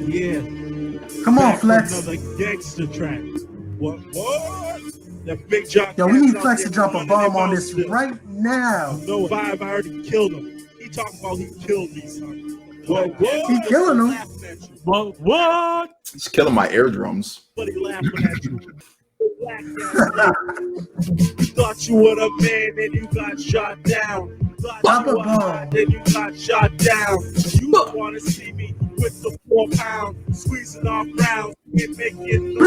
Yeah. Come on, Back for Flex. another gangster track. What? The big jock. Yo, we need Flex to drop a bomb on this right now. No vibe, I already killed him. He talking about he killed me, son. What? He killing him. What? He's killing my eardrums. But he laughing at you. You thought you were a man, then you got shot down. Pop a bomb. Then you got shot down. You want to see me with the 4 pound, squeezing off rounds and making you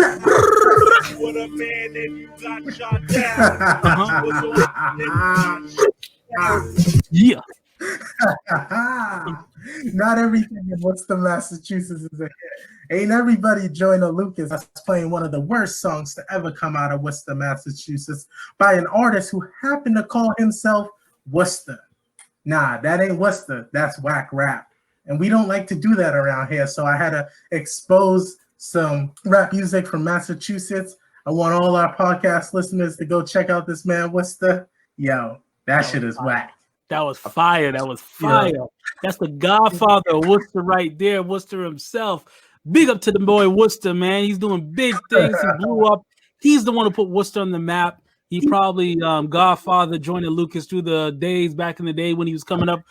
were a man, then you got shot down. Yeah. Not everything in Worcester, Massachusetts is a hit. Ain't everybody Joyner Lucas that's playing one of the worst songs to ever come out of Worcester, Massachusetts by an artist who happened to call himself Worcester. Nah, that ain't Worcester. That's whack rap. And we don't like to do that around here. So I had to expose some rap music from Massachusetts. I want all our podcast listeners to go check out this man, Worcester. Yo, that shit is whack. That was fire. That was fire. Yeah. That's the godfather of Worcester right there. Worcester himself. Big up to the boy Worcester, man. He's doing big things. He blew up. He's the one who put Worcester on the map. He probably godfather Joyner Lucas through the days back in the day when he was coming up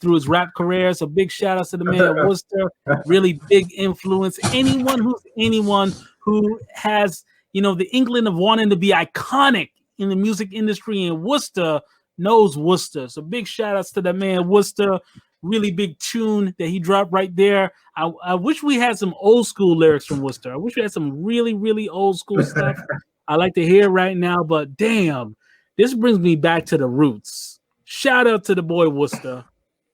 through his rap career. So big shout outs to the man at Worcester. Really big influence. Anyone who has, the inkling of wanting to be iconic in the music industry in Worcester knows Worcester. So big shout outs to the man Worcester. Really big tune that he dropped right there. I wish we had some old school lyrics from Worcester. I wish we had some really, really old school stuff. I like to hear right now, but damn, this brings me back to the roots. Shout out to the boy Worcester.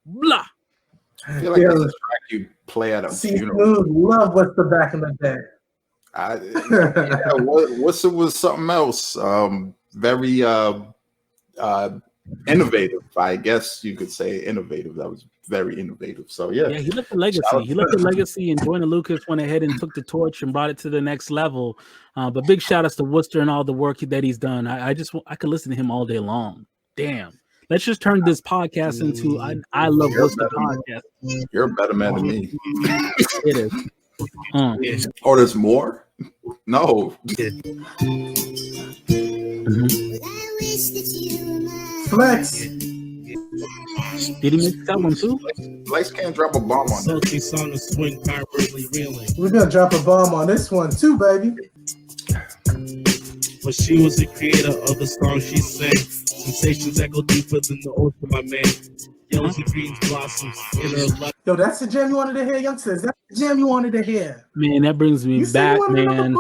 Blah. I feel like this is a track you play at a funeral. Love Worcester back in the day. Worcester was something else. Very innovative, I guess you could say. Innovative. That was very innovative. So yeah, he left a legacy. He left a legacy, and Joyner Lucas went ahead and took the torch and brought it to the next level. But big shout outs to Worcester and all the work that he's done. I could listen to him all day long. Damn. Let's just turn this podcast into I Love Worcester podcast. You're a better man than me. It is. Oh, there's more? No. Flex. Did he make that one too? Flex can't drop a bomb on that. Song to swing powerfully reeling. We're gonna drop a bomb on this one too, baby. But she was the creator of the song she sang. Sensations echo deeper than the ocean, my man. Yellows and greens blossoms in her life. Yo, that's the jam you wanted to hear, youngsters. That's the jam you wanted to hear. Man, that brings me back, man.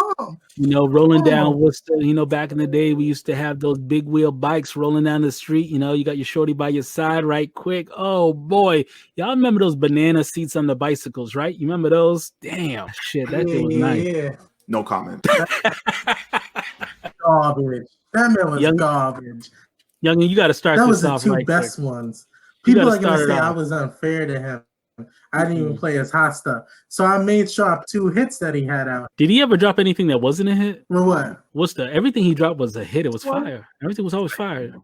Rolling down Worcester. Back in the day, we used to have those big wheel bikes rolling down the street. You got your shorty by your side right quick. Oh, boy. Y'all remember those banana seats on the bicycles, right? You remember those? Damn, shit. That shit was nice. Yeah. No comment. Garbage. That man was garbage. Youngin, you got to start this off. That was the two best ones. People are going to say I was unfair to him. I didn't even play his hot stuff. So I made sure I 2 hits that he had out. Did he ever drop anything that wasn't a hit? What? Everything he dropped was a hit. It was fire. Everything was always fire.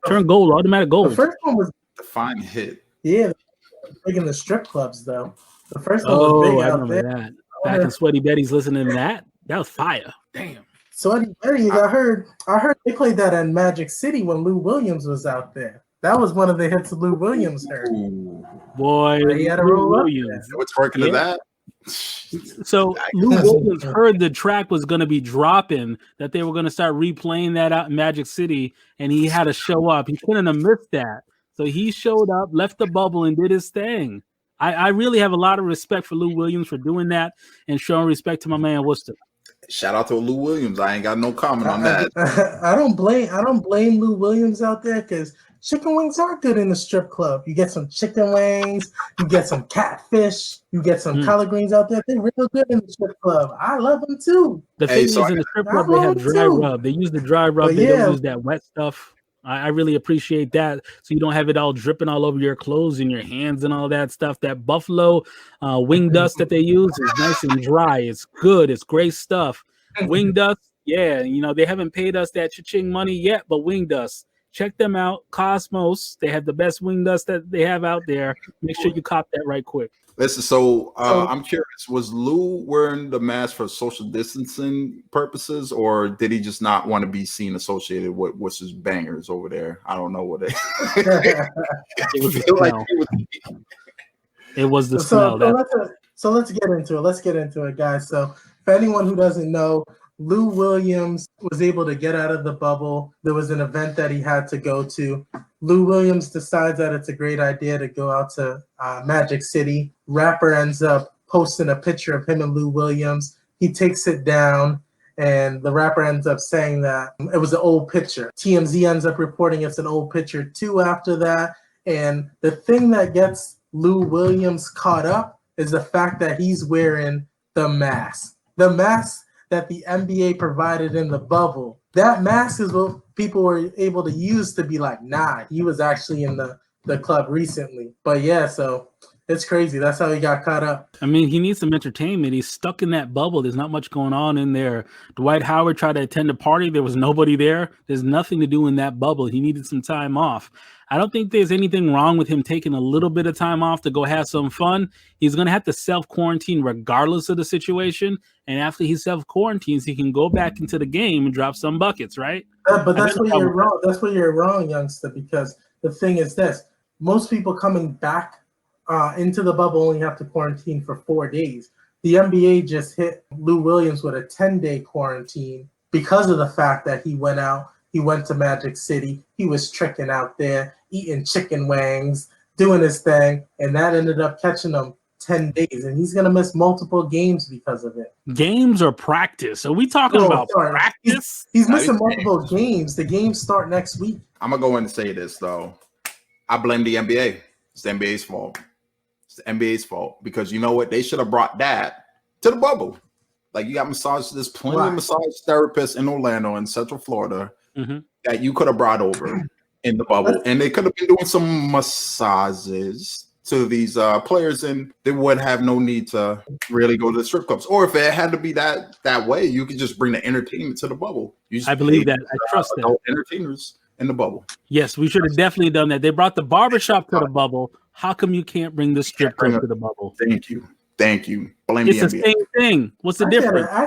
Turn gold, automatic gold. The first one was the fine hit. Yeah. Big in the strip clubs, though. The first one was big out there. That. Back in Sweaty Betty's listening to that. That was fire. Damn. Sweaty Betty, I heard they played that in Magic City when Lou Williams was out there. That was one of the hits Lou Williams heard. Ooh. Boy, he had a Lou Williams. What's working to that? So Lou Williams heard the track was going to be dropping, that they were going to start replaying that out in Magic City, and he had to show up. He couldn't have missed that. So he showed up, left the bubble, and did his thing. I really have a lot of respect for Lou Williams for doing that and showing respect to my man Worcester. Shout out to Lou Williams. I ain't got no comment on that. I don't blame Lou Williams out there because chicken wings are good in the strip club. You get some chicken wings, you get some catfish, you get some collard greens out there. They're real good in the strip club. I love them too. The thing is, in the strip club, they have dry rub. They use the dry rub. They don't use that wet stuff. I really appreciate that. So you don't have it all dripping all over your clothes and your hands and all that stuff. That buffalo wing dust that they use is nice and dry. It's good. It's great stuff. Wing dust, yeah. They haven't paid us that cha-ching money yet, but wing dust, Check them out. Cosmos. They have the best wing nuts that they have out there. Make sure you cop that right quick. Listen, so I'm curious, was Lou wearing the mask for social distancing purposes, or did he just not want to be seen associated with what's his bangers over there? I don't know what it It was the smell. So let's get into it. Let's get into it, guys. So for anyone who doesn't know, Lou Williams was able to get out of the bubble. There was an event that he had to go to. Lou Williams decides that it's a great idea to go out to Magic City. Rapper ends up posting a picture of him and Lou Williams. He takes it down, and the rapper ends up saying that it was an old picture. TMZ ends up reporting it's an old picture too after that. And the thing that gets Lou Williams caught up is the fact that he's wearing the mask. The mask that the NBA provided in the bubble. That mask is what people were able to use to be like, nah, he was actually in the club recently. But yeah, so it's crazy. That's how he got caught up. I mean, he needs some entertainment. He's stuck in that bubble. There's not much going on in there. Dwight Howard tried to attend a party. There was nobody there. There's nothing to do in that bubble. He needed some time off. I don't think there's anything wrong with him taking a little bit of time off to go have some fun. He's going to have to self-quarantine regardless of the situation. And after he self-quarantines, he can go back into the game and drop some buckets, right? But that's where you're wrong. That's where you're wrong, youngster, because the thing is this. Most people coming back into the bubble only have to quarantine for 4 days. The NBA just hit Lou Williams with a 10-day quarantine because of the fact that he went out. He went to Magic City. He was tricking out there, eating chicken wings, doing his thing, and that ended up catching him 10 days. And he's going to miss multiple games because of it. Games or practice? Are we talking about practice? He's missing multiple games. The games start next week. I'm going to go in and say this, though. I blame the NBA. It's the NBA's fault. It's the NBA's fault. Because you know what? They should have brought that to the bubble. Like, you got massages. There's plenty of massage therapists in Orlando and Central Florida that you could have brought over in the bubble, and they could have been doing some massages to these players, and they would have no need to really go to the strip clubs. Or if it had to be that way, you could just bring the entertainment to the bubble. I believe that. I trust that. Entertainers in the bubble. Yes, we should have definitely done that. They brought the barbershop to the bubble. How come you can't bring the strip club to the bubble? Thank you. Blame it's the the NBA. same thing. What's the difference? I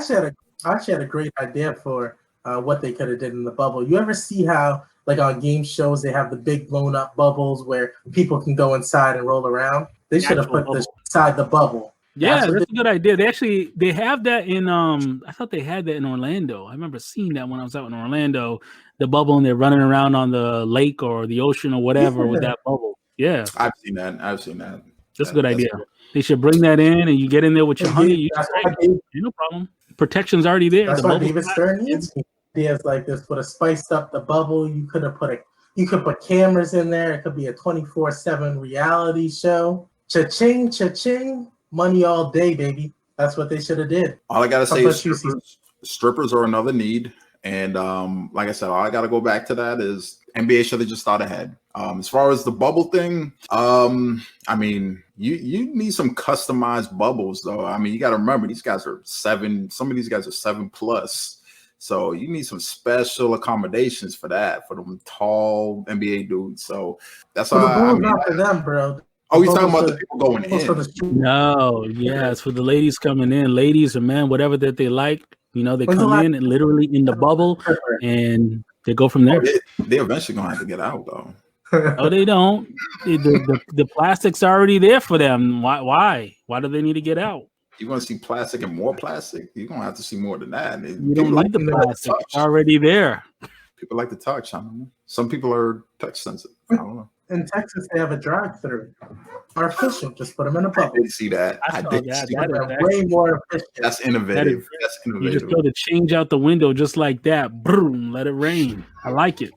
actually had a great idea for what they could have did in the bubble. You ever see how, like on game shows, they have the big blown up bubbles where people can go inside and roll around? They should have put this inside the bubble. Yeah, that's a good idea. They have that in I thought they had that in Orlando. I remember seeing that when I was out in Orlando, the bubble, and they're running around on the lake or the ocean or whatever with that bubble. Yeah. I've seen that. That's a good idea. They should bring that in, and you get in there with your honey. No problem. Protection's already there. That's why David Stern needs ideas like this. Put a spiced up the bubble. You could put cameras in there. It could be a 24/7 reality show. Cha-ching, cha-ching. Money all day, baby. That's what they should have did. All I gotta say is strippers are another need. And like I said, all I gotta go back to that is NBA should have just thought ahead. As far as the bubble thing, I mean, you need some customized bubbles, though. I mean, you got to remember these guys are 7. Some of these guys are 7+. So you need some special accommodations for that, for them tall NBA dudes. So that's all. I mean, not for them, bro. Oh, he's talking about the people going in. No, yeah, it's for the ladies coming in, ladies or men, whatever that they like. You know, they come in and literally in the bubble, and they go from there. They eventually gonna have to get out, though. No, they don't. The plastic's already there for them. Why? Why do they need to get out? You're gonna see plastic and more plastic. You're gonna have to see more than that. You don't like the plastic. It's already there. People like to touch. I don't know. Some people are touch sensitive. I don't know. In Texas, they have a drive-through. Are efficient. Just put them in a bubble. I did see that. I did see that. Way more efficient. That's innovative. That's innovative. You just throw the change out the window just like that. Boom, let it rain. I like it.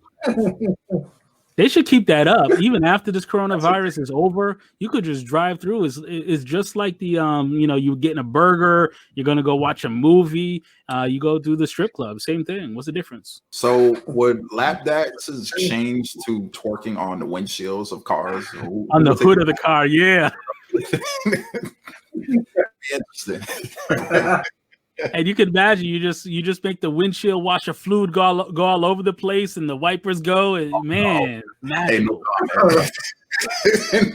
They should keep that up even after this coronavirus is over. You could just drive through. It's just like the you're getting a burger. You're gonna go watch a movie. You go to the strip club. Same thing. What's the difference? So would lap dances change to twerking on the windshields of cars? On the hood of the car, yeah. Interesting. And you can imagine you just make the windshield washer fluid go all over the place, and the wipers go. And man, magical.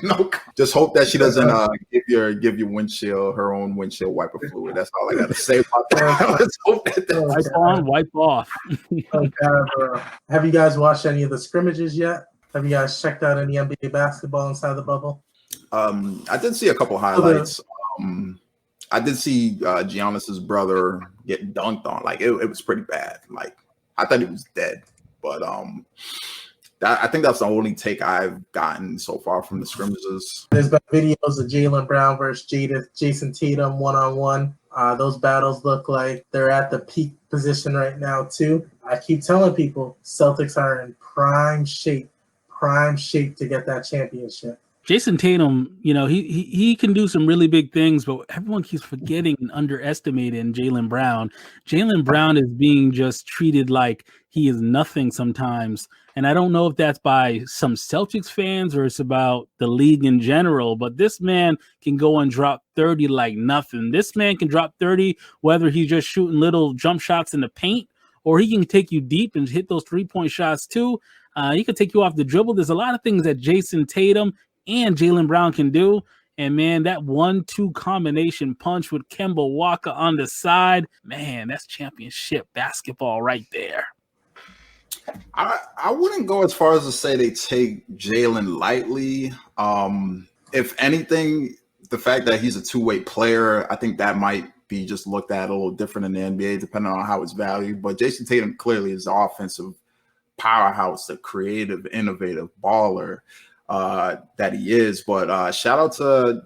No, just hope that she doesn't give your windshield her own windshield wiper fluid. That's all I got to say about that. Let's hope that wipe on, wipe off. Have you guys watched any of the scrimmages yet? Have you guys checked out any NBA basketball inside the bubble? I did see a couple highlights. I did see Giannis's brother get dunked on. Like it was pretty bad. Like I thought he was dead, but I think that's the only take I've gotten so far from the scrimmages. There's been videos of Jaylen Brown versus Jason Tatum one-on-one. Those battles look like they're at the peak position right now too. I keep telling people Celtics are in prime shape to get that championship. Jason Tatum, he can do some really big things, but everyone keeps forgetting and underestimating Jaylen Brown. Jaylen Brown is being just treated like he is nothing sometimes. And I don't know if that's by some Celtics fans or it's about the league in general, but this man can go and drop 30 like nothing. This man can drop 30, whether he's just shooting little jump shots in the paint, or he can take you deep and hit those 3-point shots too. He can take you off the dribble. There's a lot of things that Jason Tatum and Jaylen Brown can do. And man, that 1-2 combination punch with Kemba Walker on the side, man, that's championship basketball right there. I wouldn't go as far as to say they take Jaylen lightly. If anything, the fact that he's a two-way player, I think that might be just looked at a little different in the NBA, depending on how it's valued. But Jason Tatum clearly is the offensive powerhouse, the creative, innovative baller that he is. But shout out to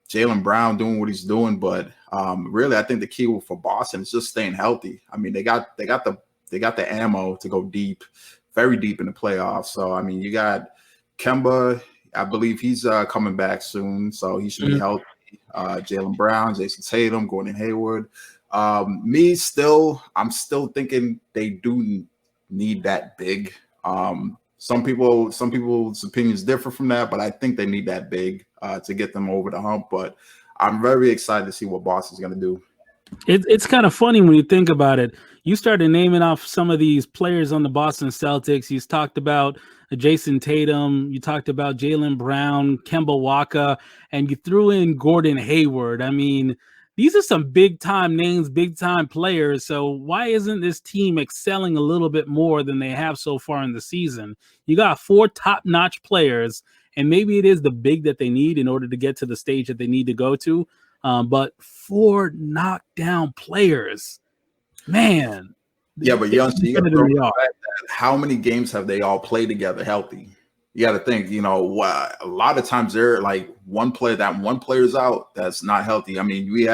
Jaylen Brown doing what he's doing. But really, I think the key for Boston is just staying healthy. I mean, they got the ammo to go deep, very deep in the playoffs. So I mean, you got Kemba. I believe he's coming back soon, so he should be healthy. Jaylen Brown, Jason Tatum, Gordon Hayward. I'm still thinking they do need that big. Some people's opinions differ from that, but I think they need that big to get them over the hump. But I'm very excited to see what Boston's going to do. It's kind of funny when you think about it. You started naming off some of these players on the Boston Celtics. You talked about Jason Tatum. You talked about Jaylen Brown, Kemba Walker, and you threw in Gordon Hayward. I mean, these are some big-time names, big-time players. So why isn't this team excelling a little bit more than they have so far in the season? You got 4 top-notch players, and maybe it is the big that they need in order to get to the stage that they need to go to. But 4 knockdown players, man. Yeah, but you got to throw the fact that how many games have they all played together healthy? You got to think, a lot of times they're like one player's out that's not healthy. I mean,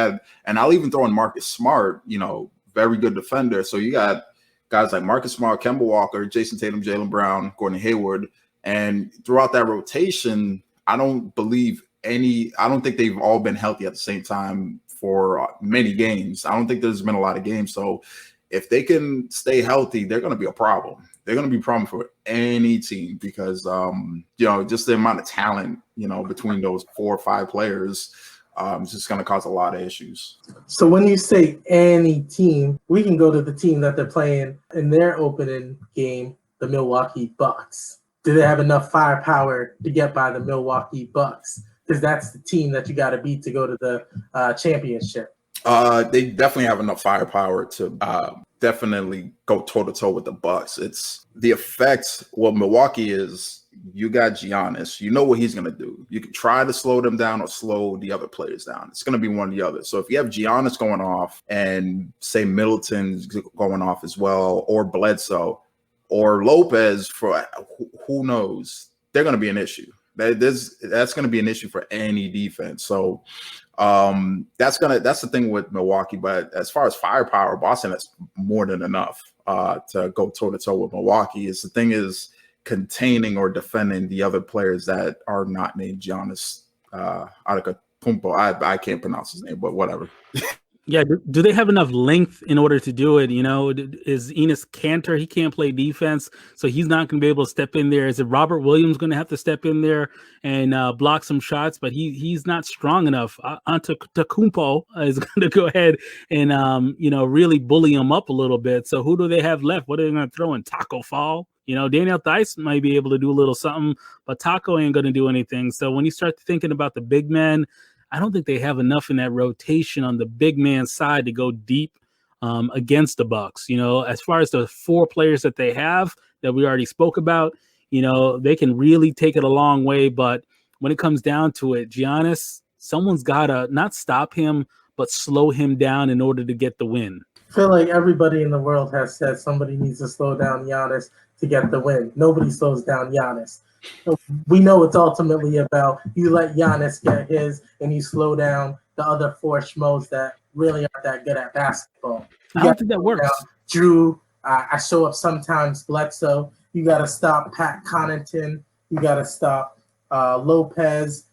and I'll even throw in Marcus Smart, very good defender. So you got guys like Marcus Smart, Kemba Walker, Jason Tatum, Jaylen Brown, Gordon Hayward. And throughout that rotation, I don't think they've all been healthy at the same time for many games. I don't think there's been a lot of games. So if they can stay healthy, they're going to be a problem. They're going to be a problem for any team because, just the amount of talent, between those 4 or 5 players, it's just going to cause a lot of issues. So when you say any team, we can go to the team that they're playing in their opening game, the Milwaukee Bucks. Do they have enough firepower to get by the Milwaukee Bucks? Because that's the team that you got to beat to go to the championship. They definitely have enough firepower to definitely go toe-to-toe with the Bucks. It's the effects. Well, Milwaukee is, you got Giannis. You know what he's going to do. You can try to slow them down or slow the other players down. It's going to be one or the other. So if you have Giannis going off and, say, Middleton's going off as well, or Bledsoe, or Lopez, for who knows, they're going to be an issue. That's going to be an issue for any defense. So that's the thing with Milwaukee. But as far as firepower, Boston has more than enough to go toe to toe with Milwaukee. The thing is containing or defending the other players that are not named Giannis Antetokounmpo. I can't pronounce his name, but whatever. Yeah, do they have enough length in order to do it? Is Enos Cantor, he can't play defense, so he's not going to be able to step in there. Is it Robert Williams going to have to step in there and block some shots? But he's not strong enough. Antetokounmpo is going to go ahead and really bully him up a little bit. So who do they have left? What are they going to throw in? Taco Fall? Daniel Theis might be able to do a little something, but Taco ain't going to do anything. So when you start thinking about the big men, I don't think they have enough in that rotation on the big man side to go deep against the Bucks. As far as the 4 players that they have that we already spoke about, they can really take it a long way. But when it comes down to it, Giannis, someone's got to not stop him, but slow him down in order to get the win. I feel like everybody in the world has said somebody needs to slow down Giannis to get the win. Nobody slows down Giannis. We know it's ultimately about you let Giannis get his and you slow down the other 4 schmoes that really aren't that good at basketball. I don't think that works. Drew, I show up sometimes. Bledsoe, you got to stop Pat Connaughton. You got to stop Lopez.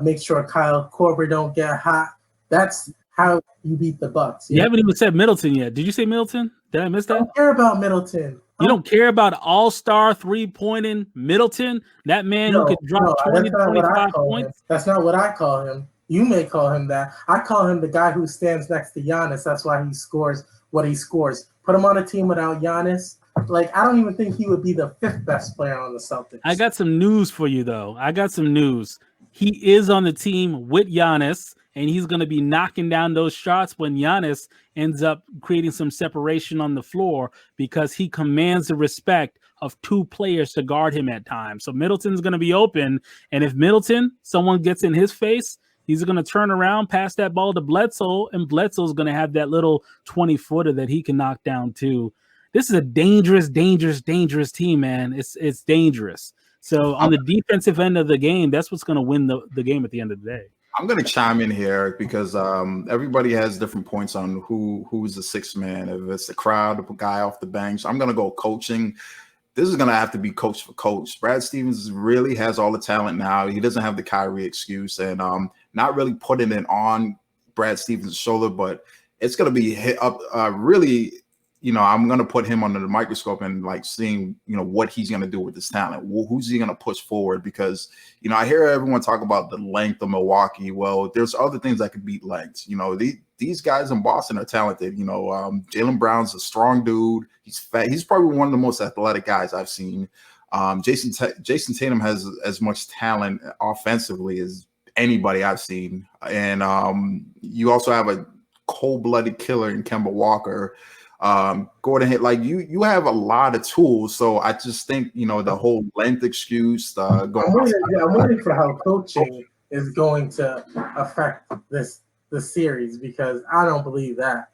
Make sure Kyle Korver don't get hot. That's how you beat the Bucks. You haven't even said Middleton yet. Did you say Middleton? Did I miss that? I don't care about Middleton. You don't care about all-star three-pointing Middleton? That man who could drop 20 to 25 points? That's not what I call him. You may call him that. I call him the guy who stands next to Giannis. That's why he scores what he scores. Put him on a team without Giannis. I don't even think he would be the 5th best player on the Celtics. I got some news for you, though. He is on the team with Giannis, and he's going to be knocking down those shots when Giannis ends up creating some separation on the floor because he commands the respect of 2 players to guard him at times. So Middleton's going to be open, and if someone gets in his face, he's going to turn around, pass that ball to Bledsoe, and Bledsoe's going to have that little 20-footer that he can knock down too. This is a dangerous, dangerous, dangerous team, man. It's dangerous. So on the defensive end of the game, that's what's going to win the game at the end of the day. I'm going to chime in here because everybody has different points on who's the 6th man. If it's the crowd, the guy off the bench, I'm going to go coaching. This is going to have to be coach for coach. Brad Stevens really has all the talent now. He doesn't have the Kyrie excuse, and not really putting it on Brad Stevens' shoulder, but it's going to be hit up really. I'm going to put him under the microscope and seeing, what he's going to do with this talent. Who's he going to push forward? Because, I hear everyone talk about the length of Milwaukee. Well, there's other things that could beat length. These guys in Boston are talented. Jaylen Brown's a strong dude. He's fat. He's probably one of the most athletic guys I've seen. Jason Tatum has as much talent offensively as anybody I've seen. And you also have a cold-blooded killer in Kemba Walker. Gordon hit you have a lot of tools, so I just think the whole length excuse I'm waiting for how coaching is going to affect this series, because I don't believe that.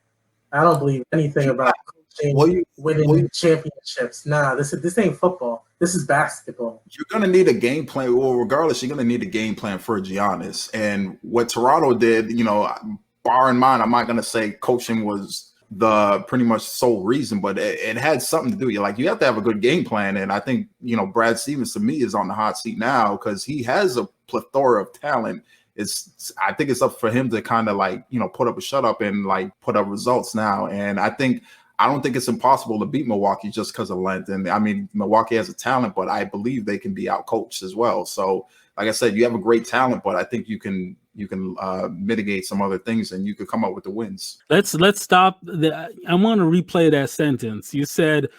I don't believe anything about coaching winning championships. Nah, this ain't football. This is basketball. You're gonna need a game plan. Well, regardless, you're gonna need a game plan for Giannis. And what Toronto did, bar in mind, I'm not gonna say coaching was the pretty much sole reason, but it had something to do. You have to have a good game plan, and I think Brad Stevens to me is on the hot seat now because he has a plethora of talent. I think it's up for him to kind of put up a shut up and put up results now. And I don't think it's impossible to beat Milwaukee just because of length. And I mean, Milwaukee has a talent, but I believe they can be out coached as well. So like I said, you have a great talent, but I think you can mitigate some other things and you could come up with the wins. Let's stop. I want to replay that sentence. You said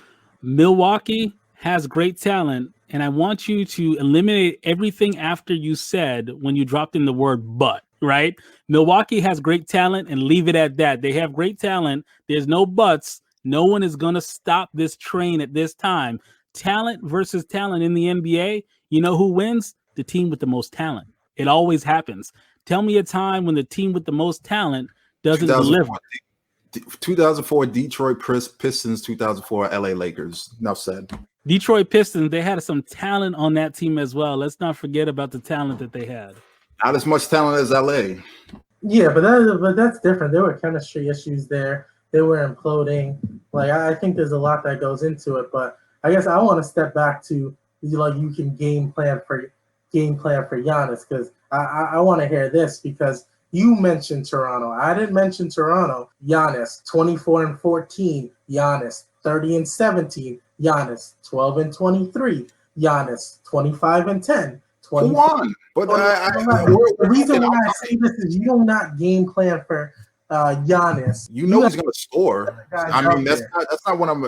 Milwaukee has great talent, and I want you to eliminate everything after you said when you dropped in the word but, right? Milwaukee has great talent, and leave it at that. They have great talent. There's no buts. No one is going to stop this train at this time. Talent versus talent in the NBA, you know who wins? The team with the most talent. It always happens. Tell me a time when the team with the most talent doesn't deliver. 2004 Detroit Pistons, 2004 LA Lakers. Enough said. Detroit Pistons, they had some talent on that team as well. Let's not forget about the talent that they had. Not as much talent as LA. Yeah, but that's different. There were chemistry issues there. They were imploding. I think there's a lot that goes into it. But I guess I want to step back to you can game plan for Giannis, because I want to hear this, because You mentioned Toronto. I didn't mention Toronto. Giannis, 24-14. Giannis, 30-17. Giannis, 12-23. Giannis, 25-10. Who won? But the reason why I say this is you do not game plan for Giannis. You know he's going to score. I mean, that's not what I'm.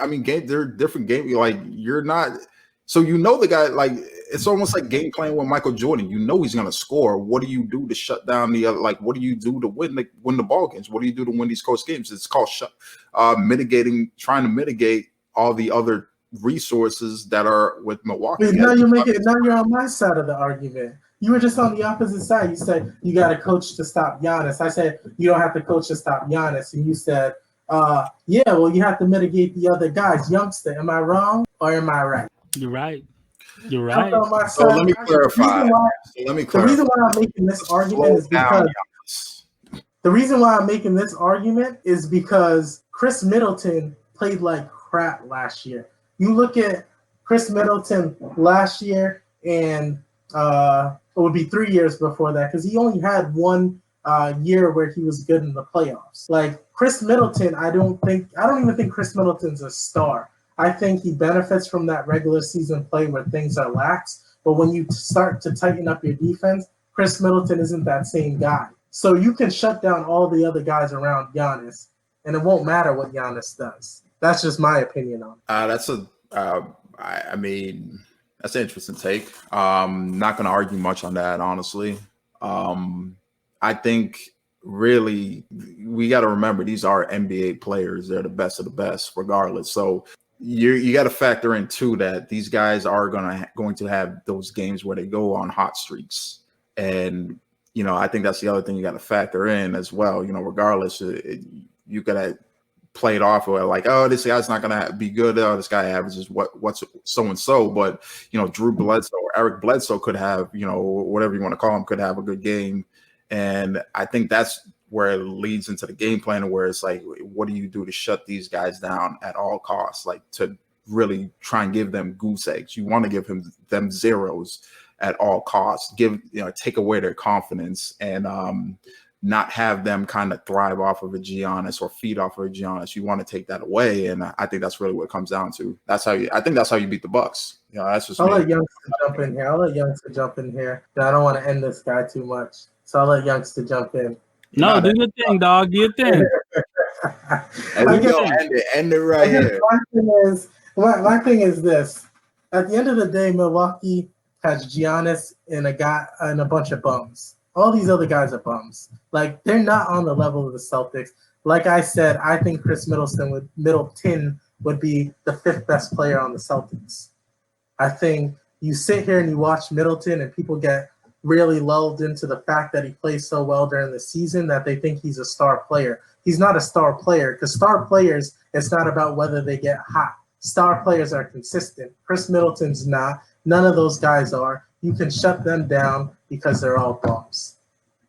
I mean, they're different game. Like you're not. So you know the guy. Like it's almost like game playing with Michael Jordan. You know he's going to score. What do you do to shut down the other? Like what do you do to win the ball games? What do you do to win these close games? It's called trying to mitigate all the other resources that are with Milwaukee. Wait, now you're on my side of the argument. You were just on the opposite side. You said you got a coach to stop Giannis. I said you don't have to coach to stop Giannis, and you said, yeah, well, you have to mitigate the other guys. Youngster, am I wrong or am I right? You're right. You're right. So let me clarify. The reason why I'm making this argument is because the reason why I'm making this argument is because Chris Middleton played like crap last year. You look at Chris Middleton last year, and it would be 3 years before that because he only had one year where he was good in the playoffs. Like Chris Middleton, I don't even think Chris Middleton's a star. I think he benefits from that regular season play where things are lax. But when you start to tighten up your defense, Chris Middleton isn't that same guy. So you can shut down all the other guys around Giannis, and it won't matter what Giannis does. That's just my opinion on it. I mean, that's an interesting take. Not going to argue much on that, honestly. I think really we got to remember these are NBA players. They're the best of the best, regardless. So you got to factor in too that these guys are going to have those games where they go on hot streaks, and I think that's the other thing you got to factor in as well. Regardless, you got to play it off of like, oh, this guy's not going to be good. Oh, this guy averages what's so and so. But Drew Bledsoe or Eric Bledsoe could have, whatever you want to call him, could have a good game. And I think that's where it leads into the game plan, where it's like, what do you do to shut these guys down at all costs? Like to really try and give them goose eggs. You want to give them zeros at all costs. Take away their confidence and not have them kind of thrive off of a Giannis or feed off of a Giannis. You want to take that away, and I think that's really what it comes down to. I think that's how you beat the Bucks. That's just. I'll let Youngster jump in here. I don't want to end this guy too much, so I'll let Youngster jump in. No, do your thing, dog. Do your thing. End it right here. My thing is this: at the end of the day, Milwaukee has Giannis and a bunch of bums. All these other guys are bums. Like, they're not on the level of the Celtics. Like I said, I think Chris Middleton would be the fifth best player on the Celtics. I think you sit here and you watch Middleton and people get really lulled into the fact that he plays so well during the season that they think he's a star player. He's not a star player because star players, it's not about whether they get hot. Star players are consistent. Chris Middleton's not. None of those guys are. You can shut them down because they're all bums.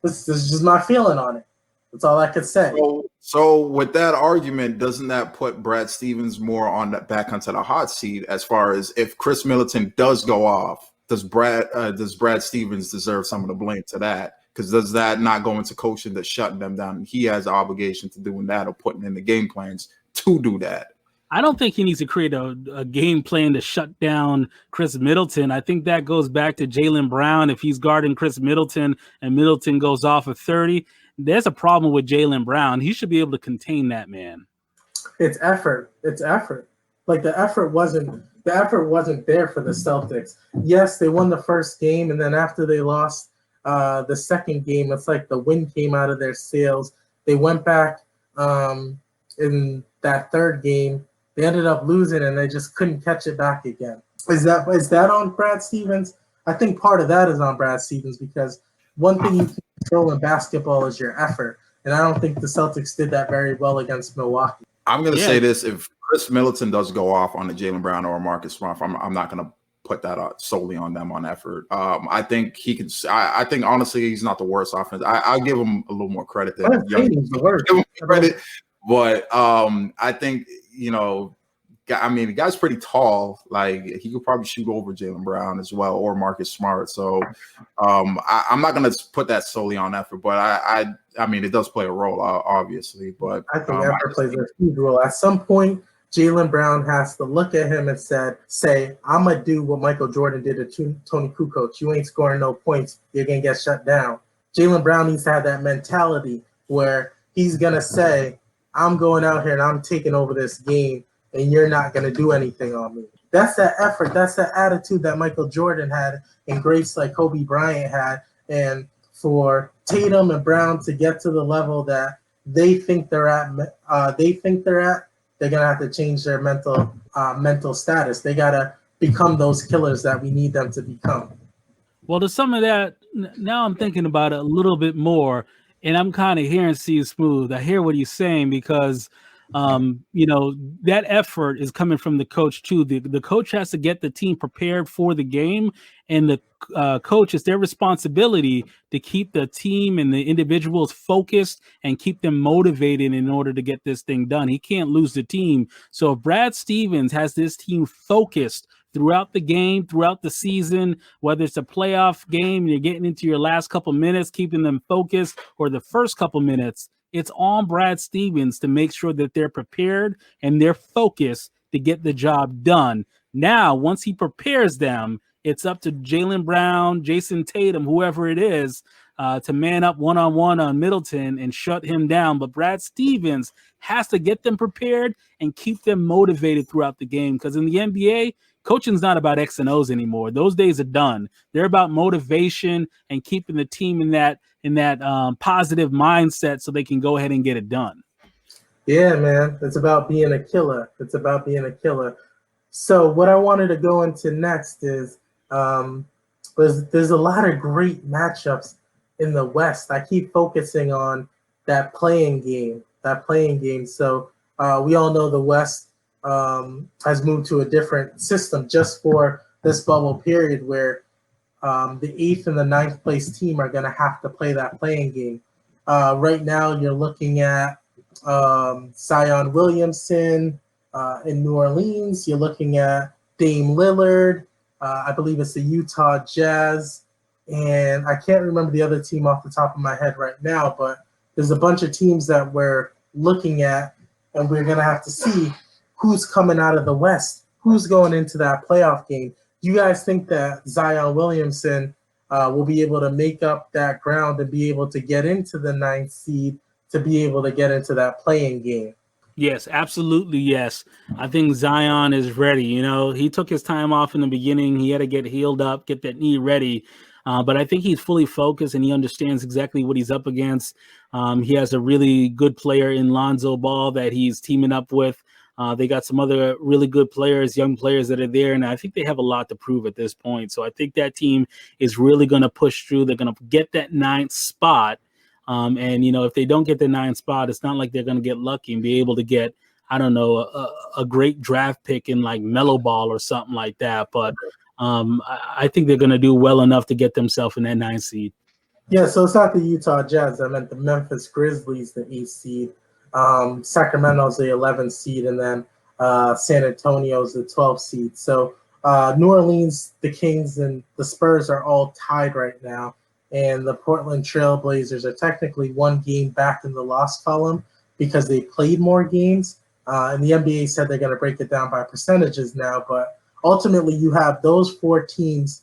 This is just my feeling on it. That's all I could say. So with that argument, doesn't that put Brad Stevens more back onto the hot seat as far as if Chris Middleton does go off, does Brad Stevens deserve some of the blame to that? Because does that not go into coaching that's shutting them down? He has the obligation to doing that or putting in the game plans to do that. I don't think he needs to create a game plan to shut down Chris Middleton. I think that goes back to Jaylen Brown. If he's guarding Chris Middleton and Middleton goes off of 30, there's a problem with Jaylen Brown. He should be able to contain that man. It's effort. Like the effort wasn't there for the Celtics. Yes, they won the first game, and then after they lost the second game, it's like the wind came out of their sails. They went back in that third game. They ended up losing, and they just couldn't catch it back again. Is that on Brad Stevens? I think part of that is on Brad Stevens because one thing you can control in basketball is your effort, and I don't think the Celtics did that very well against Milwaukee. I'm going to say this: if Chris Middleton does go off on the Jaylen Brown or Marcus Smart, I'm not going to put that solely on them on effort. I think he can. I think honestly, he's not the worst offense. I'll give him a little more credit than Young. The worst. Give him credit. But I think, I mean, the guy's pretty tall. Like, he could probably shoot over Jaylen Brown as well, or Marcus Smart. So I'm not going to put that solely on effort, but I mean, it does play a role, obviously. But I think effort plays a huge role. At some point, Jaylen Brown has to look at him and say, I'm going to do what Michael Jordan did to Tony Kukoc. You ain't scoring no points. You're going to get shut down. Jaylen Brown needs to have that mentality where he's going to say, I'm going out here and I'm taking over this game, and you're not going to do anything on me. That's that effort. That's that attitude that Michael Jordan had and greats like Kobe Bryant had. And for Tatum and Brown to get to the level that they think they're at, they're gonna have to change their mental status. They gotta become those killers that we need them to become. Well, to some of that, now I'm thinking about it a little bit more, and I'm kind of hearing Steve Smooth. I hear what he's saying because, that effort is coming from the coach too. The coach has to get the team prepared for the game, and the coach, it's their responsibility to keep the team and the individuals focused and keep them motivated in order to get this thing done. He can't lose the team. So if Brad Stevens has this team focused throughout the game, throughout the season, whether it's a playoff game, you're getting into your last couple minutes, keeping them focused, or the first couple minutes, it's on Brad Stevens to make sure that they're prepared and they're focused to get the job done. Now, once he prepares them, it's up to Jaylen Brown, Jason Tatum, whoever it is, to man up one-on-one on Middleton and shut him down. But Brad Stevens has to get them prepared and keep them motivated throughout the game, because in the NBA, coaching's not about X and O's anymore. Those days are done. They're about motivation and keeping the team in that positive mindset so they can go ahead and get it done. Yeah, man. It's about being a killer. So what I wanted to go into next is there's a lot of great matchups in the West. I keep focusing on that playing game. So we all know the West has moved to a different system just for this bubble period where the 8th and the 9th place team are going to have to play that playing game. Right now, you're looking at Zion Williamson in New Orleans. You're looking at Dame Lillard. I believe it's the Utah Jazz. And I can't remember the other team off the top of my head right now, but there's a bunch of teams that we're looking at, and we're going to have to see who's coming out of the West, who's going into that playoff game. Do you guys think that Zion Williamson will be able to make up that ground and be able to get into the 9th seed to be able to get into that playing game? Yes, absolutely. Yes. I think Zion is ready. He took his time off in the beginning. He had to get healed up, get that knee ready. But I think he's fully focused and he understands exactly what he's up against. He has a really good player in Lonzo Ball that he's teaming up with. They got some other really good players, young players that are there, and I think they have a lot to prove at this point. So I think that team is really going to push through. They're going to get that 9th spot. And, if they don't get the 9th spot, it's not like they're going to get lucky and be able to get, I don't know, a great draft pick in like Melo Ball or something like that. But I think they're going to do well enough to get themselves in that 9th seed. Yeah, so it's not the Utah Jazz. I meant the Memphis Grizzlies, the 8th seed. Sacramento's the 11th seed, and then San Antonio's the 12th seed. So New Orleans, the Kings, and the Spurs are all tied right now. And the Portland Trail Blazers are technically one game back in the loss column because they played more games. And the NBA said they're going to break it down by percentages now. But ultimately, you have those 4 teams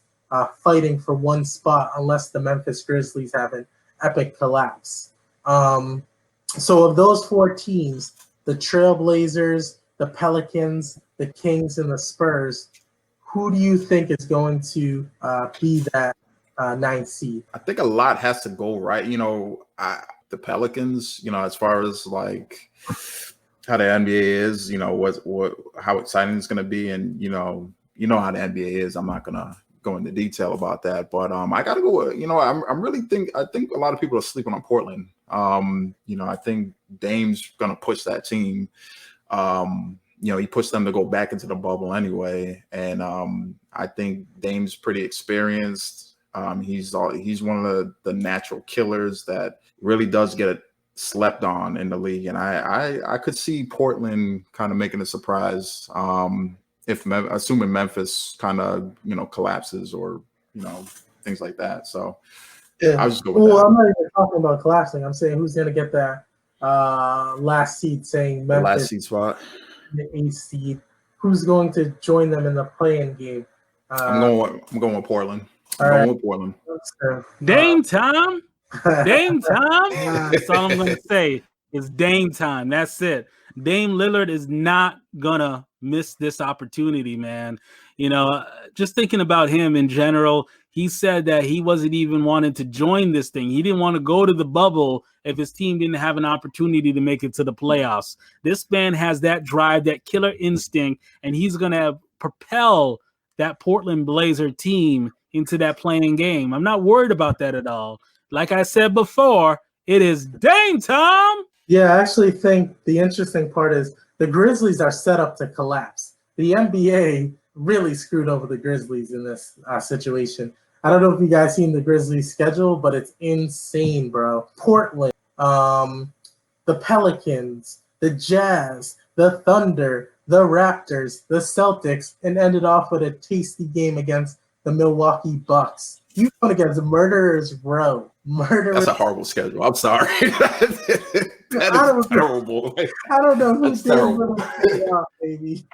fighting for one spot unless the Memphis Grizzlies have an epic collapse. So of those 4 teams, the Trailblazers, the Pelicans, the Kings, and the Spurs, who do you think is going to be that 9th seed? I think a lot has to go right. The Pelicans, as far as like how the NBA is, how exciting it's going to be. And, how the NBA is. I'm not going to go into detail about that, but I got to go. I think a lot of people are sleeping on Portland. I think Dame's going to push that team. He pushed them to go back into the bubble anyway. And I think Dame's pretty experienced. He's one of the natural killers that really does get slept on in the league, and I could see Portland kind of making a surprise. Assuming Memphis kind of collapses or things like that. So Yeah. I'll just go with that. I'm not even talking about collapsing. I'm saying who's going to get that last seed, saying Memphis. The last seed spot. The 8th seed. Who's going to join them in the play-in game? I'm going with Portland. With Portland. Dame time. Dame time. That's all I'm going to say is Dame time. That's it. Dame Lillard is not going to miss this opportunity, man. Just thinking about him in general, he said that he wasn't even wanting to join this thing. He didn't want to go to the bubble if his team didn't have an opportunity to make it to the playoffs. This man has that drive, that killer instinct, and he's going to propel that Portland Blazer team into that playing game. I'm not worried about that at all. Like I said before, it is Dame time. Yeah, I actually think the interesting part is the Grizzlies are set up to collapse. The NBA really screwed over the Grizzlies in this situation. I don't know if you guys seen the Grizzlies schedule, but it's insane, bro. Portland, the Pelicans, the Jazz, the Thunder, the Raptors, the Celtics, and ended off with a tasty game against the Milwaukee Bucks. You went against Murderers Row. That's a horrible schedule. I'm sorry. that is terrible. I don't know who That's terrible. Baby.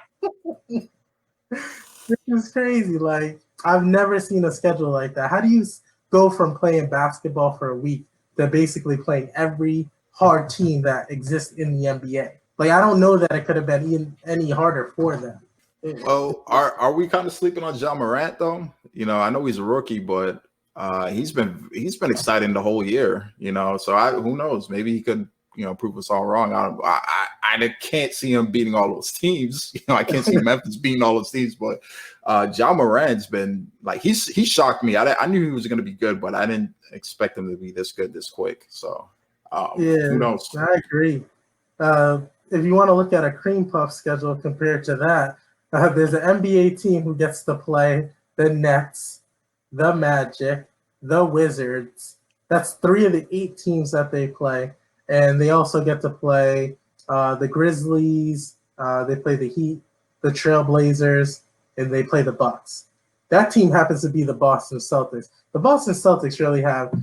This is crazy. Like, I've never seen a schedule like that. How do you go from playing basketball for a week to basically playing every hard team that exists in the NBA? Like, I don't know that it could have been any harder for them. Well, are we kind of sleeping on Ja Morant though? I know he's a rookie, but he's been exciting the whole year. So who knows? Maybe he could prove us all wrong. I can't see him beating all those teams. I can't see Memphis beating all those teams. But Ja Morant's been like he shocked me. I knew he was going to be good, but I didn't expect him to be this good this quick. So who knows? I agree. If you want to look at a cream puff schedule compared to that, there's an NBA team who gets to play the Nets, the Magic, the Wizards. That's 3 of the 8 teams that they play. And they also get to play the Grizzlies. They play the Heat, the Trailblazers, and they play the Bucks. That team happens to be the Boston Celtics. The Boston Celtics really have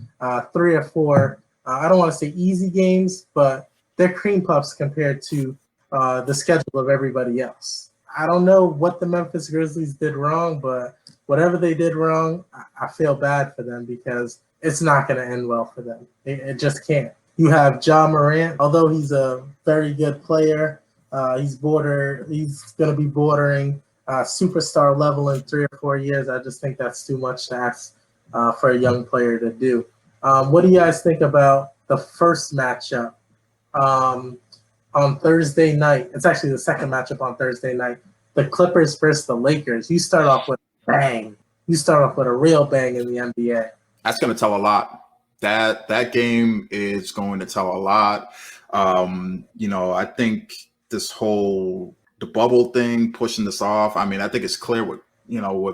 3 or 4, I don't want to say easy games, but they're cream puffs compared to the schedule of everybody else. I don't know what the Memphis Grizzlies did wrong, but whatever they did wrong, I feel bad for them because it's not going to end well for them. It just can't. You have Ja Morant, although he's a very good player, he's going to be bordering superstar level in 3 or 4 years. I just think that's too much to ask for a young player to do. What do you guys think about the first matchup on Thursday night? It's actually the second matchup on Thursday night. The Clippers versus the Lakers. You start off with a bang. You start off with a real bang in the NBA. That's going to tell a lot. That game is going to tell a lot. I think the bubble thing, pushing this off. I mean, I think it's clear with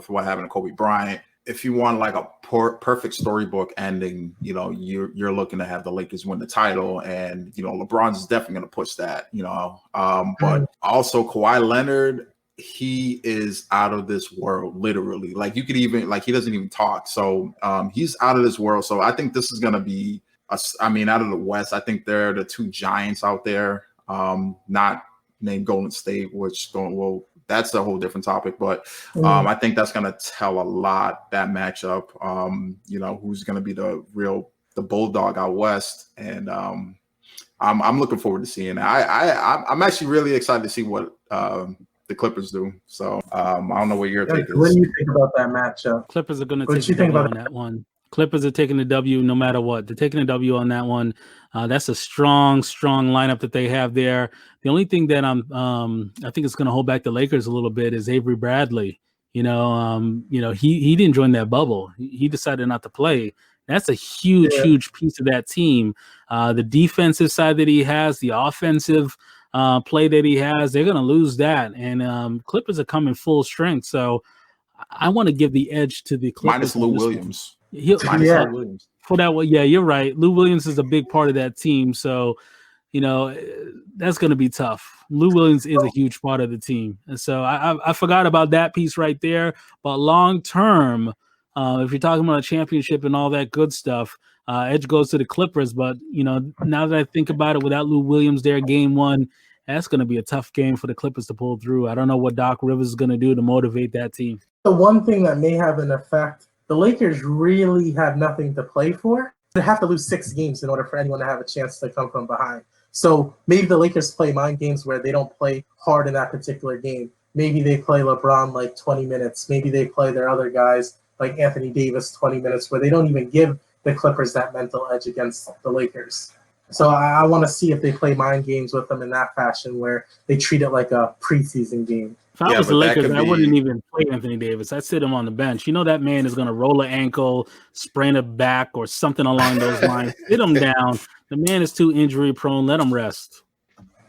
what happened to Kobe Bryant. If you want like a perfect storybook ending, you're looking to have the Lakers win the title, and LeBron's definitely going to push that. But also Kawhi Leonard, he is out of this world, literally. Like you could even he doesn't even talk, so he's out of this world. So I think this is going to be, out of the West, I think they're the 2 giants out there, not named Golden State, that's a whole different topic, but I think that's going to tell a lot, that matchup. Who's going to be the bulldog out west, and I'm looking forward to seeing it. I'm actually really excited to see what the Clippers do. So I don't know what your take is. What do you think about that matchup? Clippers are going to take the W on that one. Clippers are taking the W no matter what. They're taking the W on that one. That's a strong lineup that they have there. The only thing that I think is going to hold back the Lakers a little bit is Avery Bradley. He didn't join that bubble. He decided not to play. That's a huge piece of that team. The defensive side that he has, the offensive play that he has, they're going to lose that. And Clippers are coming full strength. So I want to give the edge to the Clippers. Minus Lou Williams. Lou Williams. for that one. Yeah, you're right. Lou Williams is a big part of that team, so that's going to be tough. Lou Williams is a huge part of the team, and so I forgot about that piece right there. But long term, if you're talking about a championship and all that good stuff, Edge goes to the Clippers. But now that I think about it, without Lou Williams there, game one, that's going to be a tough game for the Clippers to pull through. I don't know what Doc Rivers is going to do to motivate that team. The one thing that may have an effect, the Lakers really have nothing to play for. They have to lose 6 games in order for anyone to have a chance to come from behind. So maybe the Lakers play mind games where they don't play hard in that particular game. Maybe they play LeBron like 20 minutes. Maybe they play their other guys like Anthony Davis 20 minutes where they don't even give the Clippers that mental edge against the Lakers. So I want to see if they play mind games with them in that fashion where they treat it like a preseason game. If I was the Lakers, I wouldn't even play Anthony Davis. I'd sit him on the bench. That man is going to roll an ankle, sprain a back, or something along those lines. Sit him down. The man is too injury prone. Let him rest.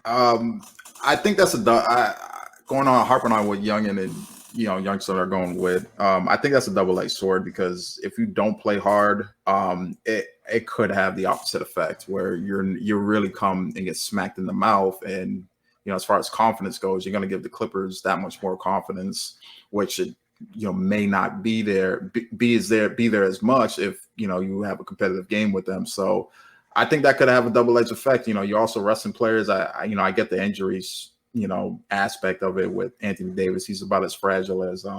I think that's harping on what Young and youngsters are going with. I think that's a double-edged sword because if you don't play hard, it could have the opposite effect where you really come and get smacked in the mouth. And as far as confidence goes, you're going to give the Clippers that much more confidence, which may not be there as much if you have a competitive game with them. So I think that could have a double-edged effect. You're also resting players. I get the injuries aspect of it with Anthony Davis. He's about as fragile as I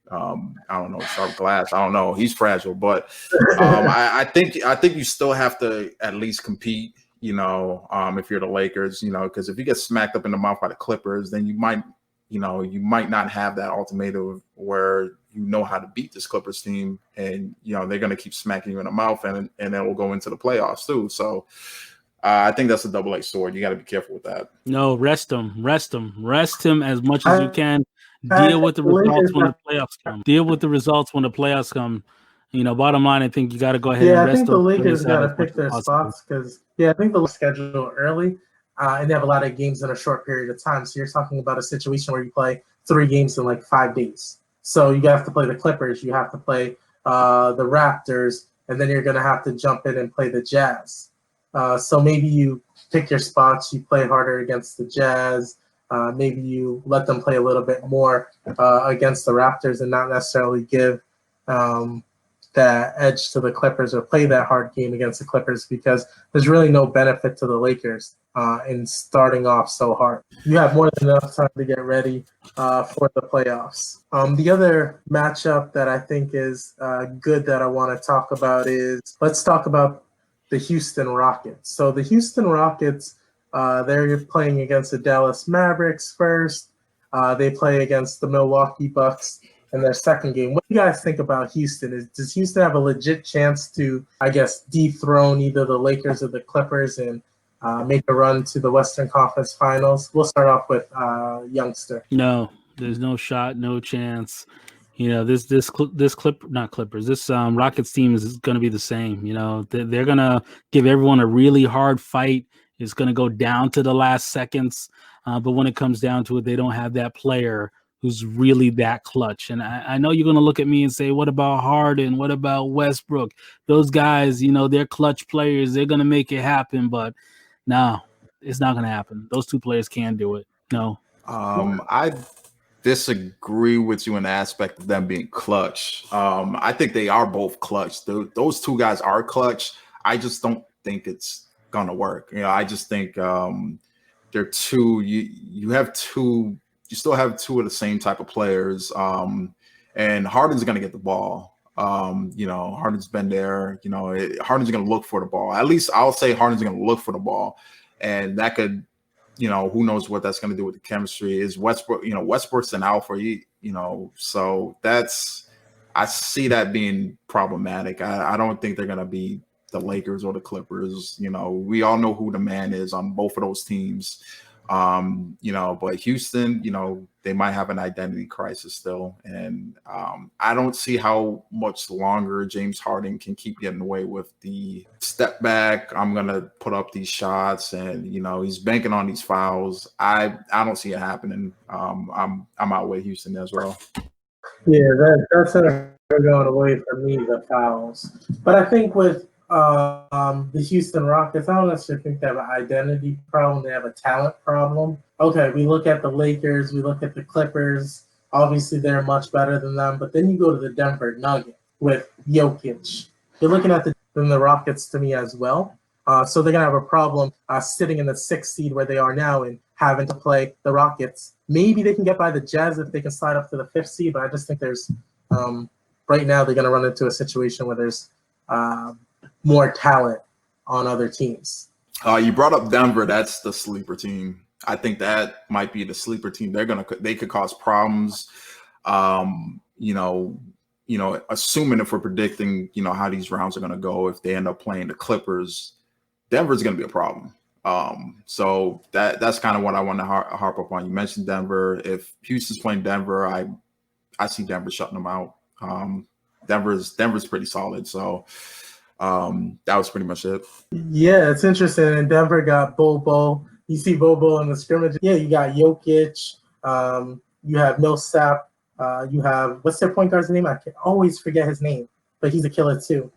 don't know, sharp glass. I don't know. He's fragile, but I think you still have to at least compete. If you're the Lakers, because if you get smacked up in the mouth by the Clippers, then you might not have that ultimatum where how to beat this Clippers team, and they're going to keep smacking you in the mouth, and then we'll go into the playoffs too. So I think that's a double-edged sword. You got to be careful with that. No, rest him as much as you can. Deal with the results when the playoffs come. Bottom line, I think you got to go ahead and rest. I think the Lakers got to pick their spots because I think the schedule early, and they have a lot of games in a short period of time. So you're talking about a situation where you play 3 games in like 5 days. So you have to play the Clippers, you have to play the Raptors, and then you're going to have to jump in and play the Jazz. So maybe you pick your spots, you play harder against the Jazz. Maybe you let them play a little bit more against the Raptors and not necessarily give that edge to the Clippers or play that hard game against the Clippers because there's really no benefit to the Lakers in starting off so hard. You have more than enough time to get ready for the playoffs. The other matchup that I think is good that I want to talk about is let's talk about the Houston Rockets. So the Houston Rockets, they're playing against the Dallas Mavericks first. They play against the Milwaukee Bucks in their second game. What do you guys think about Houston? Does Houston have a legit chance to, dethrone either the Lakers or the Clippers and make a run to the Western Conference Finals? We'll start off with Youngster. No, there's no shot, no chance. This Rockets team is going to be the same. They're going to give everyone a really hard fight. It's going to go down to the last seconds. But when it comes down to it, they don't have that player who's really that clutch. And I know you're going to look at me and say, what about Harden? What about Westbrook? Those guys, they're clutch players. They're going to make it happen. But no, it's not going to happen. Those 2 players can't do it. No. I disagree with you in the aspect of them being clutch. I think they are both clutch. Those 2 guys are clutch. I just don't think it's going to work. I just think they're 2. You still have 2 of the same type of players. And Harden's going to get the ball. Harden's been there. Harden's going to look for the ball. At least I'll say Harden's going to look for the ball. And that could, who knows what that's going to do with the chemistry. Is Westbrook, Westbrook's an alpha, so I see that being problematic. I don't think they're going to be the Lakers or the Clippers. We all know who the man is on both of those teams. But Houston, they might have an identity crisis still. And I don't see how much longer James Harden can keep getting away with the step back. I'm going to put up these shots and, he's banking on these fouls. I don't see it happening. I'm out with Houston as well. Yeah, that's They're going away from me, the fouls. But I think with the Houston Rockets, I don't necessarily think they have an identity problem. They have a talent problem. Okay, we look at the Lakers, we look at the Clippers. Obviously, they're much better than them. But then you go to the Denver Nuggets with Jokic. You're looking at the Rockets to me as well. So they're going to have a problem sitting in the 6th seed where they are now and having to play the Rockets. Maybe they can get by the Jazz if they can slide up to the 5th seed, but I just think there's right now they're going to run into a situation where there's more talent on other teams. You brought up Denver. That's the sleeper team. I think that might be the sleeper team. They could cause problems. Assuming if we're predicting, how these rounds are going to go, if they end up playing the Clippers, Denver's going to be a problem. So that's kind of what I want to harp up on. You mentioned Denver. If Houston's playing Denver, I see Denver shutting them out. Denver's pretty solid. So that was pretty much it. Yeah, it's interesting. And Denver got Bobo. You see Bobo in the scrimmage. Yeah, you got Jokic. You have Millsap. You have, what's their point guard's name? I can always forget his name, but he's a killer too.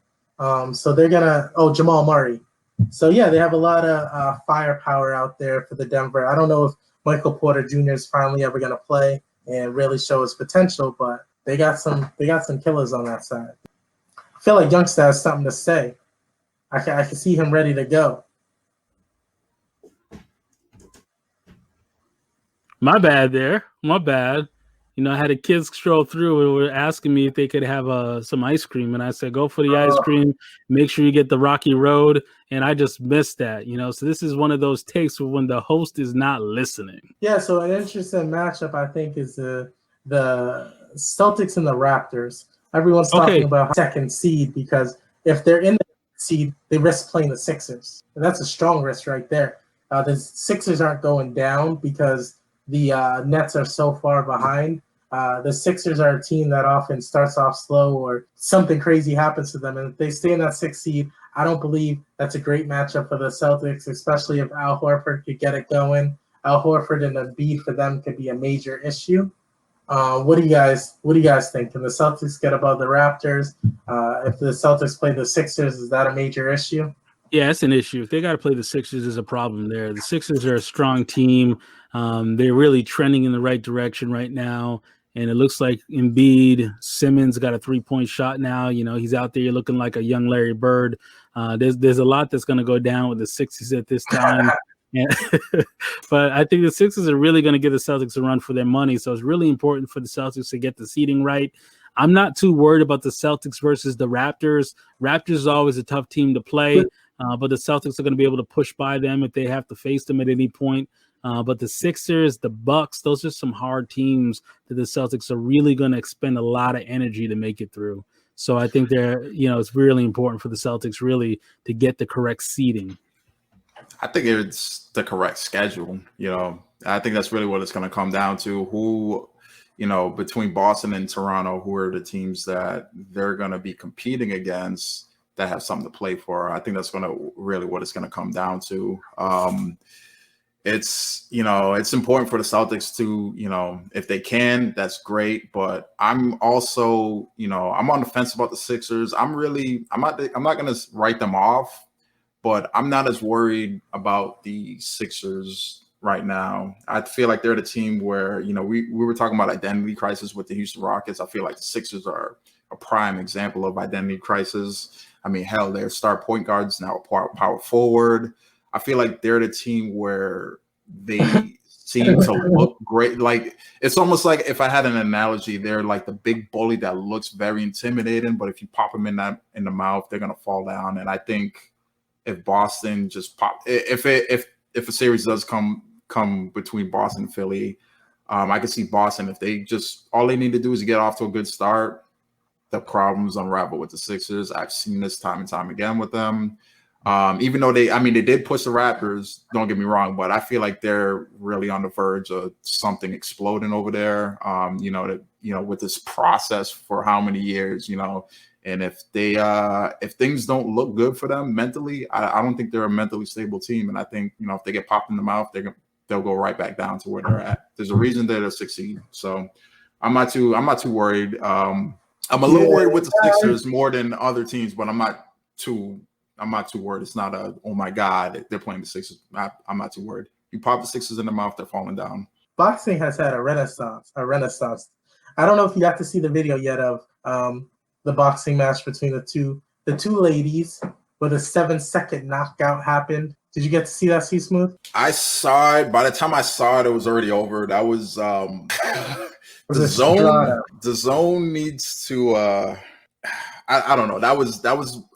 So they're Jamal Murray. So yeah, they have a lot of firepower out there for the Denver. I don't know if Michael Porter Jr. is finally ever going to play and really show his potential, but they got some killers on that side. I feel like Youngster has something to say. I can see him ready to go. My bad there. My bad. I had a kids stroll through and were asking me if they could have some ice cream. And I said, go for the ice cream. Make sure you get the Rocky Road. And I just missed that, So this is one of those takes when the host is not listening. Yeah, so an interesting matchup, I think, is the Celtics and the Raptors. Everyone's talking about second seed because if they're in the seed, they risk playing the Sixers. And that's a strong risk right there. The Sixers aren't going down because the Nets are so far behind. The Sixers are a team that often starts off slow or something crazy happens to them. And if they stay in that 6th seed, I don't believe that's a great matchup for the Celtics, especially if Al Horford could get it going. Al Horford and Embiid for them could be a major issue. What do you guys think? Can the Celtics get above the Raptors? If the Celtics play the Sixers, is that a major issue? Yeah, it's an issue. If they got to play the Sixers, there's a problem there. The Sixers are a strong team. They're really trending in the right direction right now. And it looks like Embiid, Simmons got a 3-point shot now. He's out there looking like a young Larry Bird. There's a lot that's going to go down with the Sixers at this time. But I think the Sixers are really going to give the Celtics a run for their money. So it's really important for the Celtics to get the seeding right. I'm not too worried about the Celtics versus the Raptors. Raptors is always a tough team to play, but the Celtics are going to be able to push by them if they have to face them at any point. But the Sixers, the Bucks, those are some hard teams that the Celtics are really going to expend a lot of energy to make it through. So I think it's really important for the Celtics really to get the correct seeding. I think it's the correct schedule. I think that's really what it's going to come down to. Who, between Boston and Toronto, who are the teams that they're going to be competing against that have something to play for. I think that's really what it's going to come down to. It's important for the Celtics to, if they can, that's great. But I'm also, I'm on the fence about the Sixers. I'm not going to write them off, but I'm not as worried about the Sixers right now. I feel like they're the team where, we were talking about identity crisis with the Houston Rockets. I feel like the Sixers are a prime example of identity crisis. I mean, hell, their star point guards now power forward. I feel like they're the team where they seem to look great. Like, it's almost like, if I had an analogy, they're like the big bully that looks very intimidating, but if you pop them in the mouth, they're going to fall down. And I think if Boston just if a series does come between Boston and Philly, I can see Boston, if they just, all they need to do is get off to a good start, the problems unravel with the Sixers. I've seen this time and time again with them. Even though they did push the Raptors, don't get me wrong, but I feel like they're really on the verge of something exploding over there. With this process for how many years, and if things don't look good for them mentally, I don't think they're a mentally stable team. And I think, if they get popped in the mouth, they'll go right back down to where they're at. There's a reason they're the 6th seed. So I'm not too worried. I'm a little worried with the Sixers more than other teams, but I'm not too worried. It's not a, oh my God, they're playing the Sixers. I'm not too worried. You pop the Sixers in the mouth, they're falling down. Boxing has had a renaissance. I don't know if you got to see the video yet of the boxing match between the two ladies where the 7-second knockout happened. Did you get to see that, C Smooth? I saw it. By the time I saw it, it was already over. That was the zone needs to I don't know. That was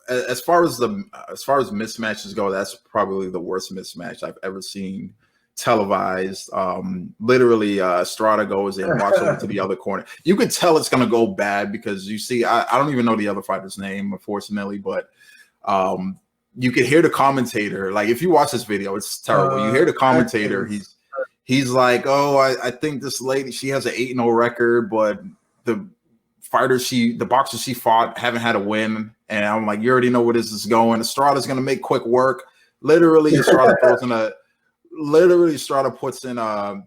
as far as mismatches go, that's probably the worst mismatch I've ever seen televised. Literally Strada goes and walks over to the other corner. You could tell it's gonna go bad because you see, I don't even know the other fighter's name, unfortunately, but you could hear the commentator. Like, if you watch this video, it's terrible. You hear the commentator, he's like, oh, I think this lady, she has an 8-0 record, but the boxers she fought haven't had a win. And I'm like, you already know where this is going. Estrada's gonna make quick work. Literally, Estrada puts in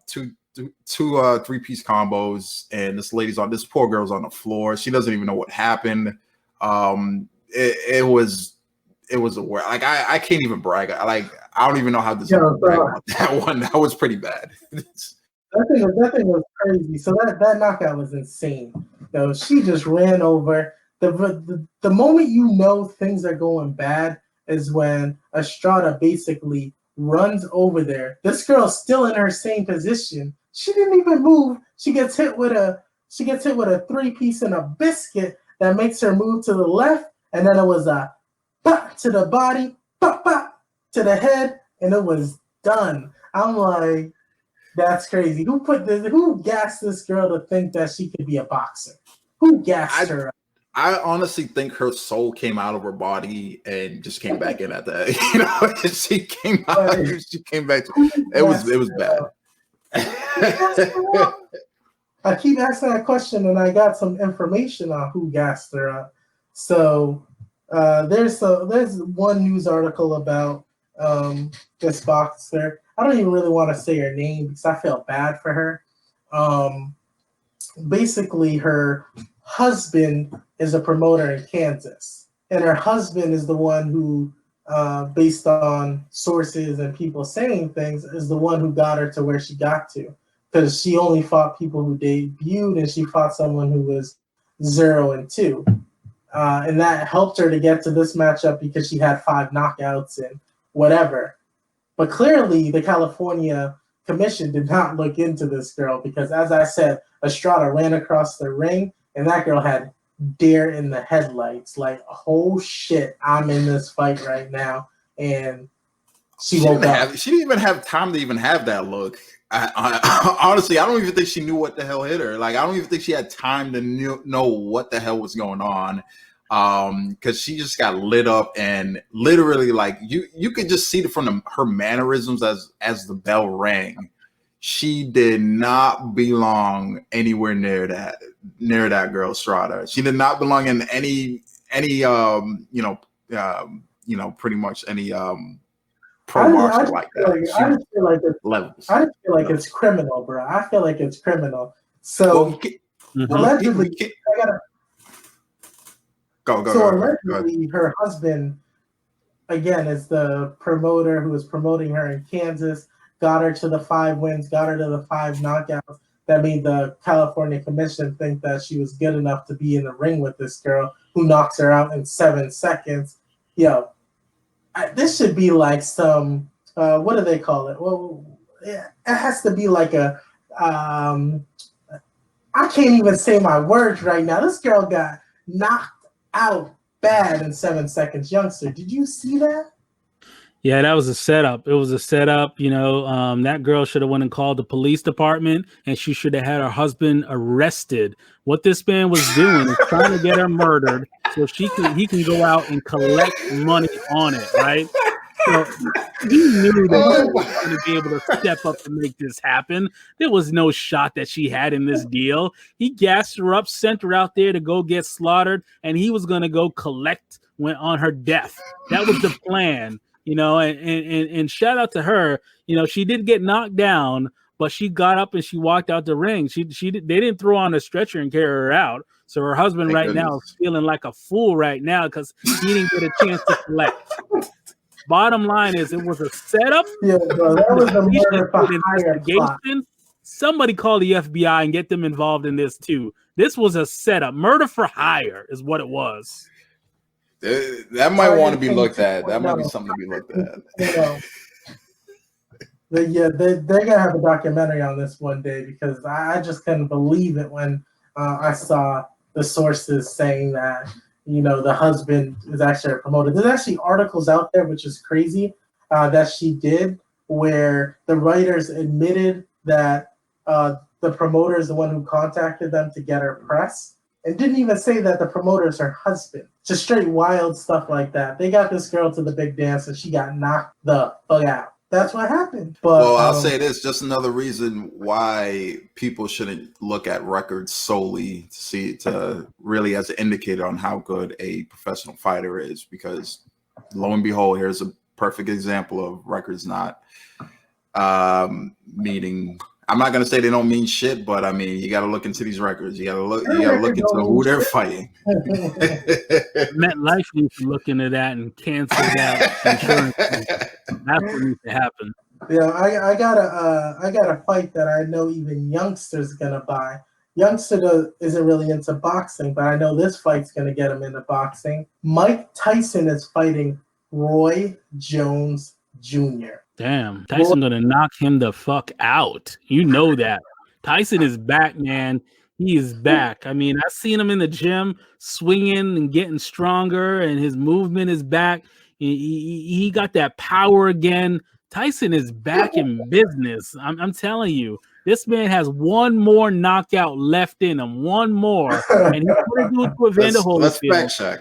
two 3-piece combos, and this poor girl's on the floor. She doesn't even know what happened. It was a word. Like, I can't even brag. Like, I don't even know how to brag about that one. That was pretty bad. That thing was crazy. So that knockout was insane. So she just ran over. The moment you know things are going bad is when Estrada basically runs over there. This girl's still in her same position. She didn't even move. She gets hit with a 3-piece and a biscuit that makes her move to the left, and then it was a pop to the body, pop to the head, and it was done. I'm like, that's crazy. Who gassed this girl to think that she could be a boxer? Who gassed her? I honestly think her soul came out of her body and just came back in at that. You know, she came out. She came back. It was bad. I keep asking that question, and I got some information on who gassed her up. So there's one news article about this boxer. I don't even really want to say her name because I feel bad for her. Basically, her husband is a promoter in Kansas, and her husband is the one who, based on sources and people saying things, is the one who got her to where she got to, because she only fought people who debuted, and she fought someone who was 0-2, and that helped her to get to this matchup because she had 5 knockouts and whatever. But clearly, the California Commission did not look into this girl because, as I said, Estrada ran across the ring, and that girl had deer in the headlights. Like, oh shit, I'm in this fight right now, and she didn't even have time to even have that look. Honestly, I don't even think she knew what the hell hit her. Like, I don't even think she had time to know what the hell was going on. Because she just got lit up, and literally, like, you could just see it from her mannerisms as the bell rang. She did not belong anywhere near that girl Estrada. She did not belong in any pretty much any pro martial like that. I just feel like levels. I just feel like it's criminal, bro. I feel like it's criminal. So allegedly, I gotta. Go allegedly, her husband, again, is the promoter who is promoting her in Kansas, got her to the 5 wins, got her to the 5 knockouts. That made the California Commission think that she was good enough to be in the ring with this girl who knocks her out in 7 seconds. Yo, this should be like some, what do they call it? Well, it has to be like a, I can't even say my words right now. This girl got knocked out bad in 7 seconds. Youngster, did you see that? Yeah, that was a setup. It was a setup. You know, that girl should have went and called the police department, and she should have had her husband arrested. What this man was doing is trying to get her murdered so he can go out and collect money on it, right? So he knew that he was going to be able to step up to make this happen. There was no shot that she had in this deal. He gassed her up, sent her out there to go get slaughtered, and he was going to go collect on her death. That was the plan. You know, and shout out to her. You know, she did get knocked down, but she got up and she walked out the ring. They didn't throw on a stretcher and carry her out. So her husband Thank right now goodness. is feeling like a fool right now because he didn't get a chance to collect. Bottom line is, it was a setup. Yeah, bro, that was a murder for hire plot. Investigation. Somebody call the FBI and get them involved in this too. This was a setup. Murder for hire is what it was. That might want to be looked at. That might be something to be looked at. You know, they're gonna have a documentary on this one day because I just couldn't believe it when I saw the sources saying that, you know, the husband is actually a promoter. There's actually articles out there, which is crazy, that she did, where the writers admitted that the promoter is the one who contacted them to get her press, and didn't even say that the promoter is her husband. Just straight wild stuff like that. They got this girl to the big dance, and she got knocked the fuck out. That's what happened. But, well, I'll say this, just another reason why people shouldn't look at records solely to really as an indicator on how good a professional fighter is, because lo and behold, here's a perfect example of records not meaning. I'm not gonna say they don't mean shit, but I mean, you got to look into these records. You got to look into who they're fighting. MetLife needs to look into that and cancel that insurance. That's what needs to happen. Yeah, I got a fight that I know even youngsters gonna buy. Youngster isn't really into boxing, but I know this fight's gonna get him into boxing. Mike Tyson is fighting Roy Jones Jr. Damn, Tyson gonna knock him the fuck out. You know that. Tyson is back, man. He is back. I mean, I've seen him in the gym swinging and getting stronger, and his movement is back. He got that power again. Tyson is back in business. I'm telling you, this man has one more knockout left in him. One more, and he's gonna do it to Evander Holyfield. Let's fact check.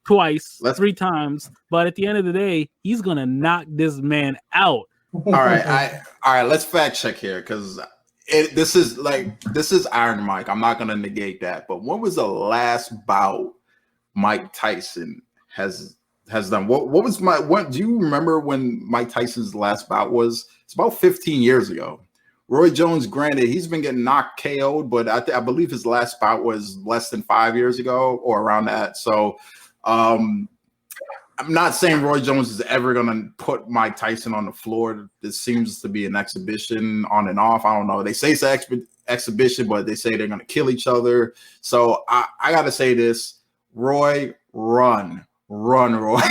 Twice, 3 times, but at the end of the day, he's gonna knock this man out. All right, let's fact check here, because this is Iron Mike. I'm not gonna negate that, but when was the last bout Mike Tyson has done? What do you remember when Mike Tyson's last bout was? It's about 15 years ago. Roy Jones, granted, he's been getting knocked KO'd, but I believe his last bout was less than 5 years ago or around that. So I'm not saying Roy Jones is ever going to put Mike Tyson on the floor. This seems to be an exhibition on and off. I don't know. They say it's an exhibition, but they say they're going to kill each other. So I got to say this. Roy, run, Roy.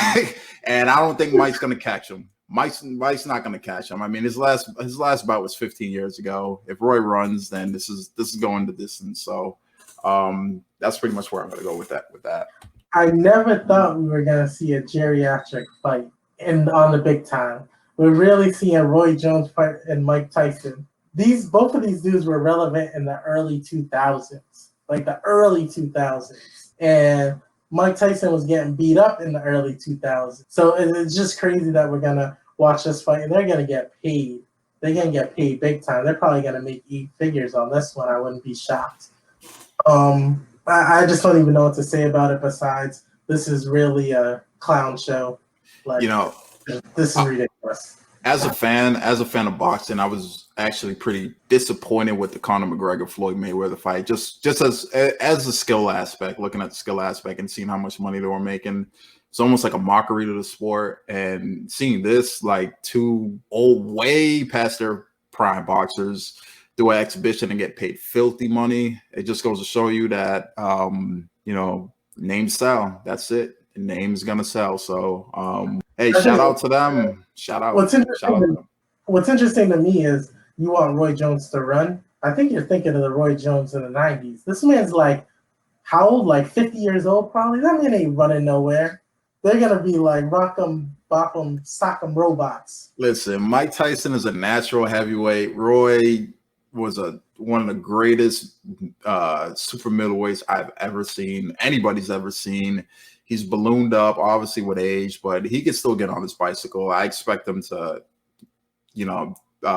And I don't think Mike's going to catch him. Mike's not going to catch him. I mean, his last bout was 15 years ago. If Roy runs, then this is going the distance. So that's pretty much where I'm going to go with that. I never thought we were gonna see a geriatric fight on the big time. We're really seeing Roy Jones fight and Mike Tyson. Both of these dudes were relevant in the early 2000s, like the early 2000s, and Mike Tyson was getting beat up in the early 2000s. So it's just crazy that we're gonna watch this fight, and they're gonna get paid. They're gonna get paid big time. They're probably gonna make 8 figures on this one. I wouldn't be shocked. I just don't even know what to say about it besides this is really a clown show. Like, this is ridiculous. As a fan of boxing, I was actually pretty disappointed with the Conor McGregor Floyd Mayweather fight. Just as the skill aspect, looking at the skill aspect and seeing how much money they were making, it's almost like a mockery to the sport. And seeing this, like 2 old, way past their prime boxers do an exhibition and get paid filthy money. It just goes to show you that names sell. That's it. The name's gonna sell. So hey, shout out to them. Shout out. What's interesting to me is you want Roy Jones to run. I think you're thinking of the Roy Jones in the 90s. This man's like, how old? Like 50 years old, probably. That man ain't running nowhere. They're gonna be like rock'em, bop'em, sock'em robots. Listen, Mike Tyson is a natural heavyweight. Roy was one of the greatest super middleweights I've ever seen, anybody's ever seen. He's ballooned up, obviously, with age, but he can still get on his bicycle. I expect him to,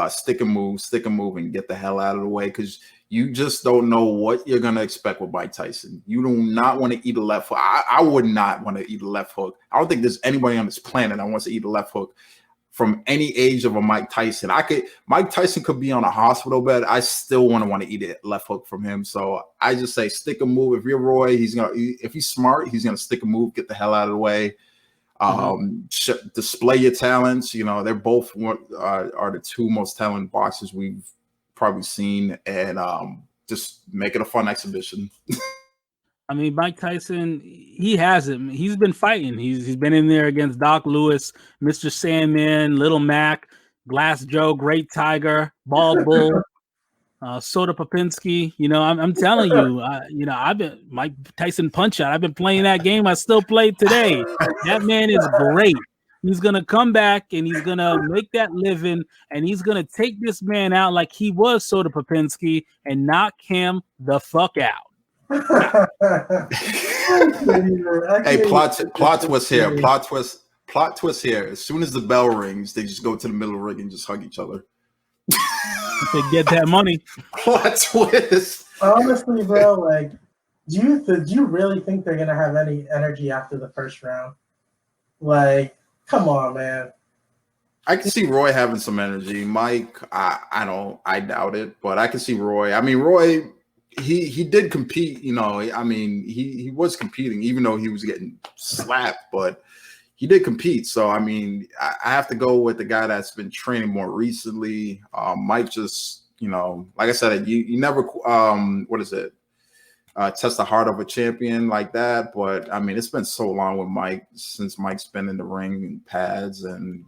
stick and move and get the hell out of the way, because you just don't know what you're going to expect with Mike Tyson. You do not want to eat a left hook. I would not want to eat a left hook. I don't think there's anybody on this planet that wants to eat a left hook from any age of a Mike Tyson. Mike Tyson could be on a hospital bed. I still want to eat a left hook from him. So I just say stick a move. If you're Roy, if he's smart, he's gonna stick a move, get the hell out of the way. Display your talents. They're both are the two most talented boxers we've probably seen, and just make it a fun exhibition. I mean, Mike Tyson, he has it. He's been fighting. He's been in there against Doc Lewis, Mr. Sandman, Little Mac, Glass Joe, Great Tiger, Bald Bull, Soda Popinski. I'm telling you, I've been Mike Tyson Punch Out. I've been playing that game. I still play today. That man is great. He's gonna come back and he's gonna make that living, and he's gonna take this man out like he was Soda Popinski and knock him the fuck out. Hey, plot twist here. Plot twist here. As soon as the bell rings, they just go to the middle of the ring and just hug each other. They get that money. Plot twist. Honestly, bro, like, do you really think they're gonna have any energy after the first round? Like, come on, man. I can see Roy having some energy. Mike, I doubt it, but I can see Roy. I mean, Roy. He did compete, he was competing, even though he was getting slapped, but he did compete. So, I mean, I have to go with the guy that's been training more recently. Mike just, like I said, you never, test the heart of a champion like that. But, I mean, it's been so long with Mike, since Mike's been in the ring and pads, and,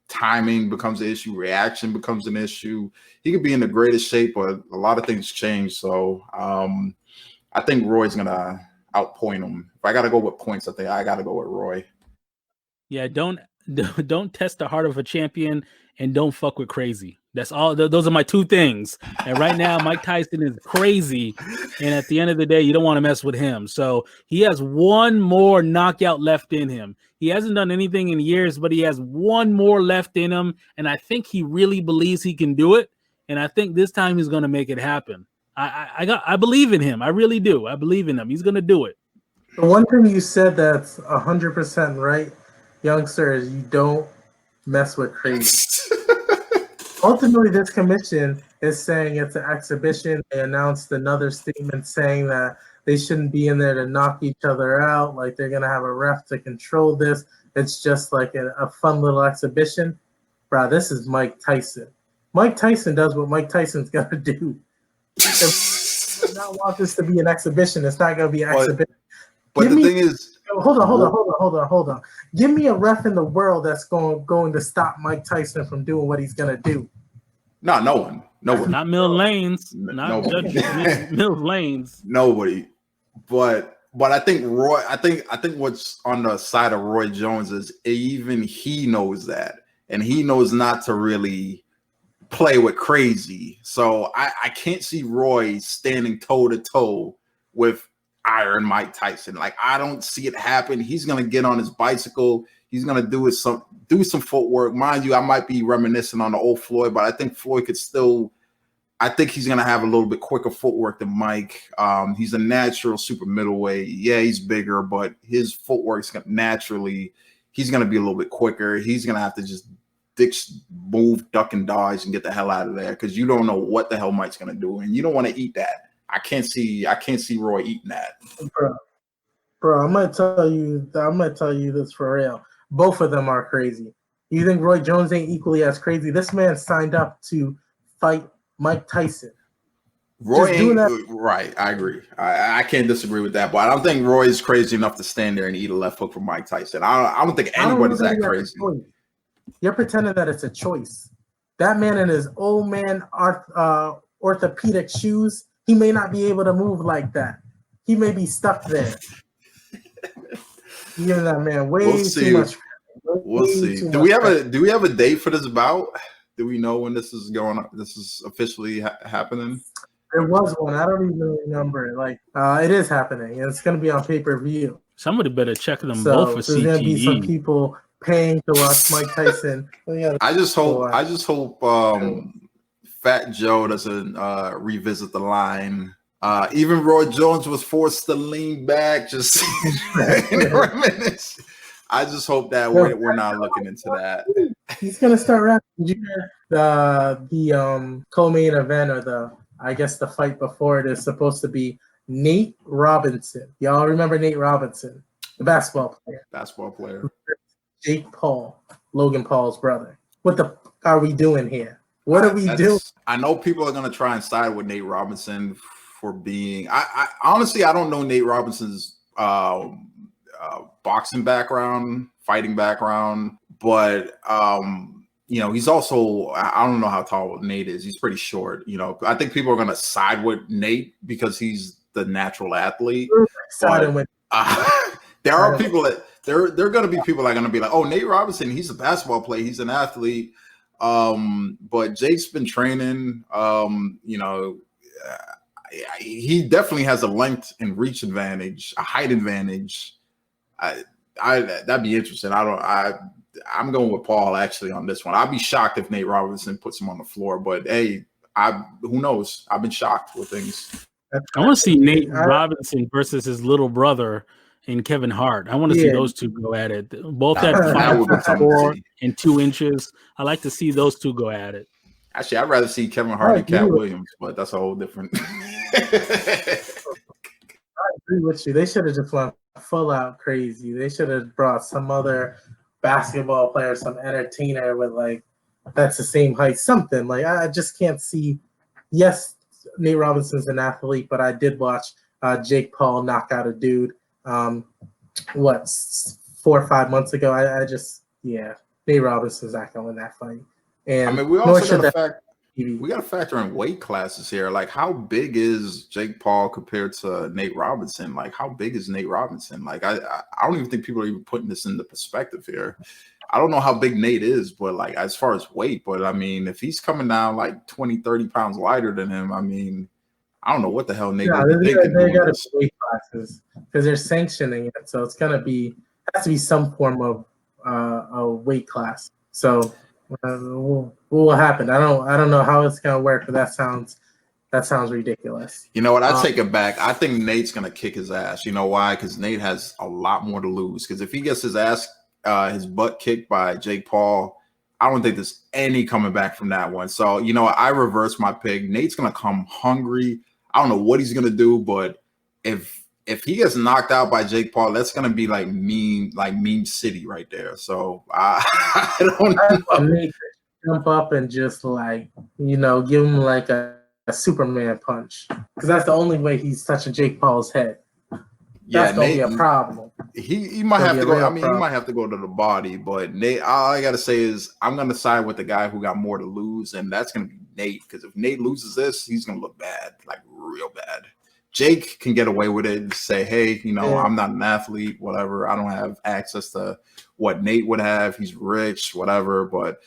timing becomes an issue, reaction becomes an issue. He could be in the greatest shape, but a lot of things change. So I think Roy's gonna outpoint him. If I gotta go with points, I think I gotta go with Roy. Yeah, don't test the heart of a champion, and don't fuck with crazy. That's all. Those are my two things. And right now, Mike Tyson is crazy, and at the end of the day, you don't want to mess with him. So he has one more knockout left in him. He hasn't done anything in years, but he has one more left in him, and I think he really believes he can do it. And I think this time he's going to make it happen. I believe in him. I really do. I believe in him. He's going to do it. The one thing you said that's 100% right, youngster, is you don't mess with crazy. Ultimately, this commission is saying it's an exhibition. They announced another statement saying that they shouldn't be in there to knock each other out. Like, they're going to have a ref to control this. It's just like a fun little exhibition. Bro, this is Mike Tyson. Mike Tyson does what Mike Tyson's going to do. If you do not want this to be an exhibition, it's not going to be an exhibition. But the thing is... Hold on. Give me a ref in the world that's going to stop Mike Tyson from doing what he's going to do. No one. Not Mill Lanes. Not Judge Mill Lanes. Nobody. But I think Roy. I think what's on the side of Roy Jones is even he knows that, and he knows not to really play with crazy. So I can't see Roy standing toe to toe with Iron Mike Tyson. Like, I don't see it happen. He's gonna get on his bicycle. He's gonna do some footwork. Mind you, I might be reminiscent on the old Floyd, but I think Floyd could still. I think he's gonna have a little bit quicker footwork than Mike. He's a natural super middleweight. Yeah, he's bigger, but his footwork's naturally. He's gonna be a little bit quicker. He's gonna have to just move, duck, and dodge, and get the hell out of there, because you don't know what the hell Mike's gonna do, and you don't want to eat that. I can't see Roy eating that. Bro, I'm gonna tell you this for real. Both of them are crazy. You think Roy Jones ain't equally as crazy? This man signed up to fight Mike Tyson. Roy ain't right. I agree. I can't disagree with that, but I don't think Roy is crazy enough to stand there and eat a left hook from Mike Tyson. I don't think anybody's that crazy. You're pretending that it's a choice. That man in his old man orthopedic shoes, he may not be able to move like that. He may be stuck there. You give that man way too much. We'll see. Do we have a date for this bout? Do we know when this is going on? This is officially happening? There was one. I don't even remember it. Like, it is happening. It's going to be on pay-per-view. Somebody better check them both for CTE. There's going to be some people paying to watch Mike Tyson. I just hope Fat Joe doesn't revisit the line. Even Roy Jones was forced to lean back, just reminisce. I just hope that we're not looking into that. He's gonna start rapping. Did you hear the co-main event or the fight before it is supposed to be Nate Robinson. Y'all remember Nate Robinson, the basketball player? Basketball player. Jake Paul, Logan Paul's brother. What the are we doing here? What are we doing? I know people are gonna try and side with Nate Robinson for being. I honestly I don't know Nate Robinson's boxing background, fighting background, but he's also, I don't know how tall Nate is. He's pretty short. I think people are going to side with Nate because he's the natural athlete. But, there are people that there are going to be people that are going to be like, oh, Nate Robinson, he's a basketball player. He's an athlete. But Jake's been training, he definitely has a length and reach advantage, a height advantage. That'd be interesting. I'm going with Paul actually on this one. I'd be shocked if Nate Robinson puts him on the floor, but hey, who knows? I've been shocked with things. I want to see Nate Robinson versus his little brother and Kevin Hart. I want to see those two go at it. Both at 5'4" and 2 inches. I like to see those two go at it. Actually, I'd rather see Kevin Hart and Cat Williams, but that's a whole different. I agree with you. They should have just went full out crazy. They should have brought some other basketball player, some entertainer with that's the same height, something. I just can't see. Yes, Nate Robinson's an athlete, but I did watch Jake Paul knock out a dude 4 or 5 months ago. Nate Robinson's not going to win that fight. And we also got to factor in weight classes here. Like, how big is Jake Paul compared to Nate Robinson? Like, how big is Nate Robinson? Like, I don't even think people are even putting this into perspective here. I don't know how big Nate is, but as far as weight, but I mean, if he's coming down 20, 30 pounds lighter than him, I mean, I don't know what the hell Nate would be thinking. They got to weight classes because they're sanctioning it, so it's gonna has to be some form of a weight class. So what will happen? I don't know how it's gonna work, but that sounds ridiculous. You know what? I take it back. I think Nate's gonna kick his ass. You know why? Because Nate has a lot more to lose. Because if he gets his butt kicked by Jake Paul, I don't think there's any coming back from that one. So I reverse my pick. Nate's gonna come hungry. I don't know what he's gonna do, but if he gets knocked out by Jake Paul, that's gonna be meme city right there. So I don't know. Jump up and just give him a Superman punch, because that's the only way he's touching Jake Paul's head. That's gonna be a problem. He might have to go. I mean, he might have to go to the body, but Nate, all I gotta say is I'm gonna side with the guy who got more to lose, and that's gonna be Nate. Because if Nate loses this, he's gonna look bad, real bad. Jake can get away with it and say, hey, I'm not an athlete, whatever. I don't have access to what Nate would have. He's rich, whatever. But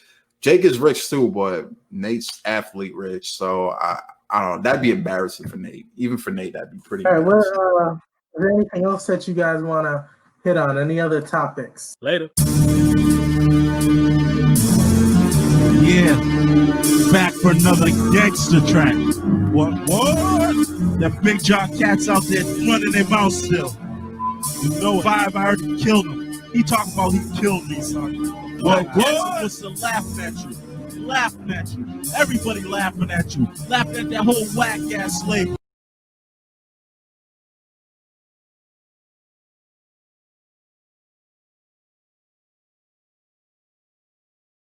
Jake is rich too, but Nate's athlete rich. So I don't know. That'd be embarrassing for Nate. Even for Nate, that'd be pretty embarrassing. Is there anything else that you guys want to hit on? Any other topics? Later. Yeah, back for another gangster track. What? That Big Jaw cats out there running their mouth still. Five, I heard he killed him. He talking about he killed me, son. What? Was to laughing at you. Everybody laughing at you. Laughing at that whole whack ass slavery.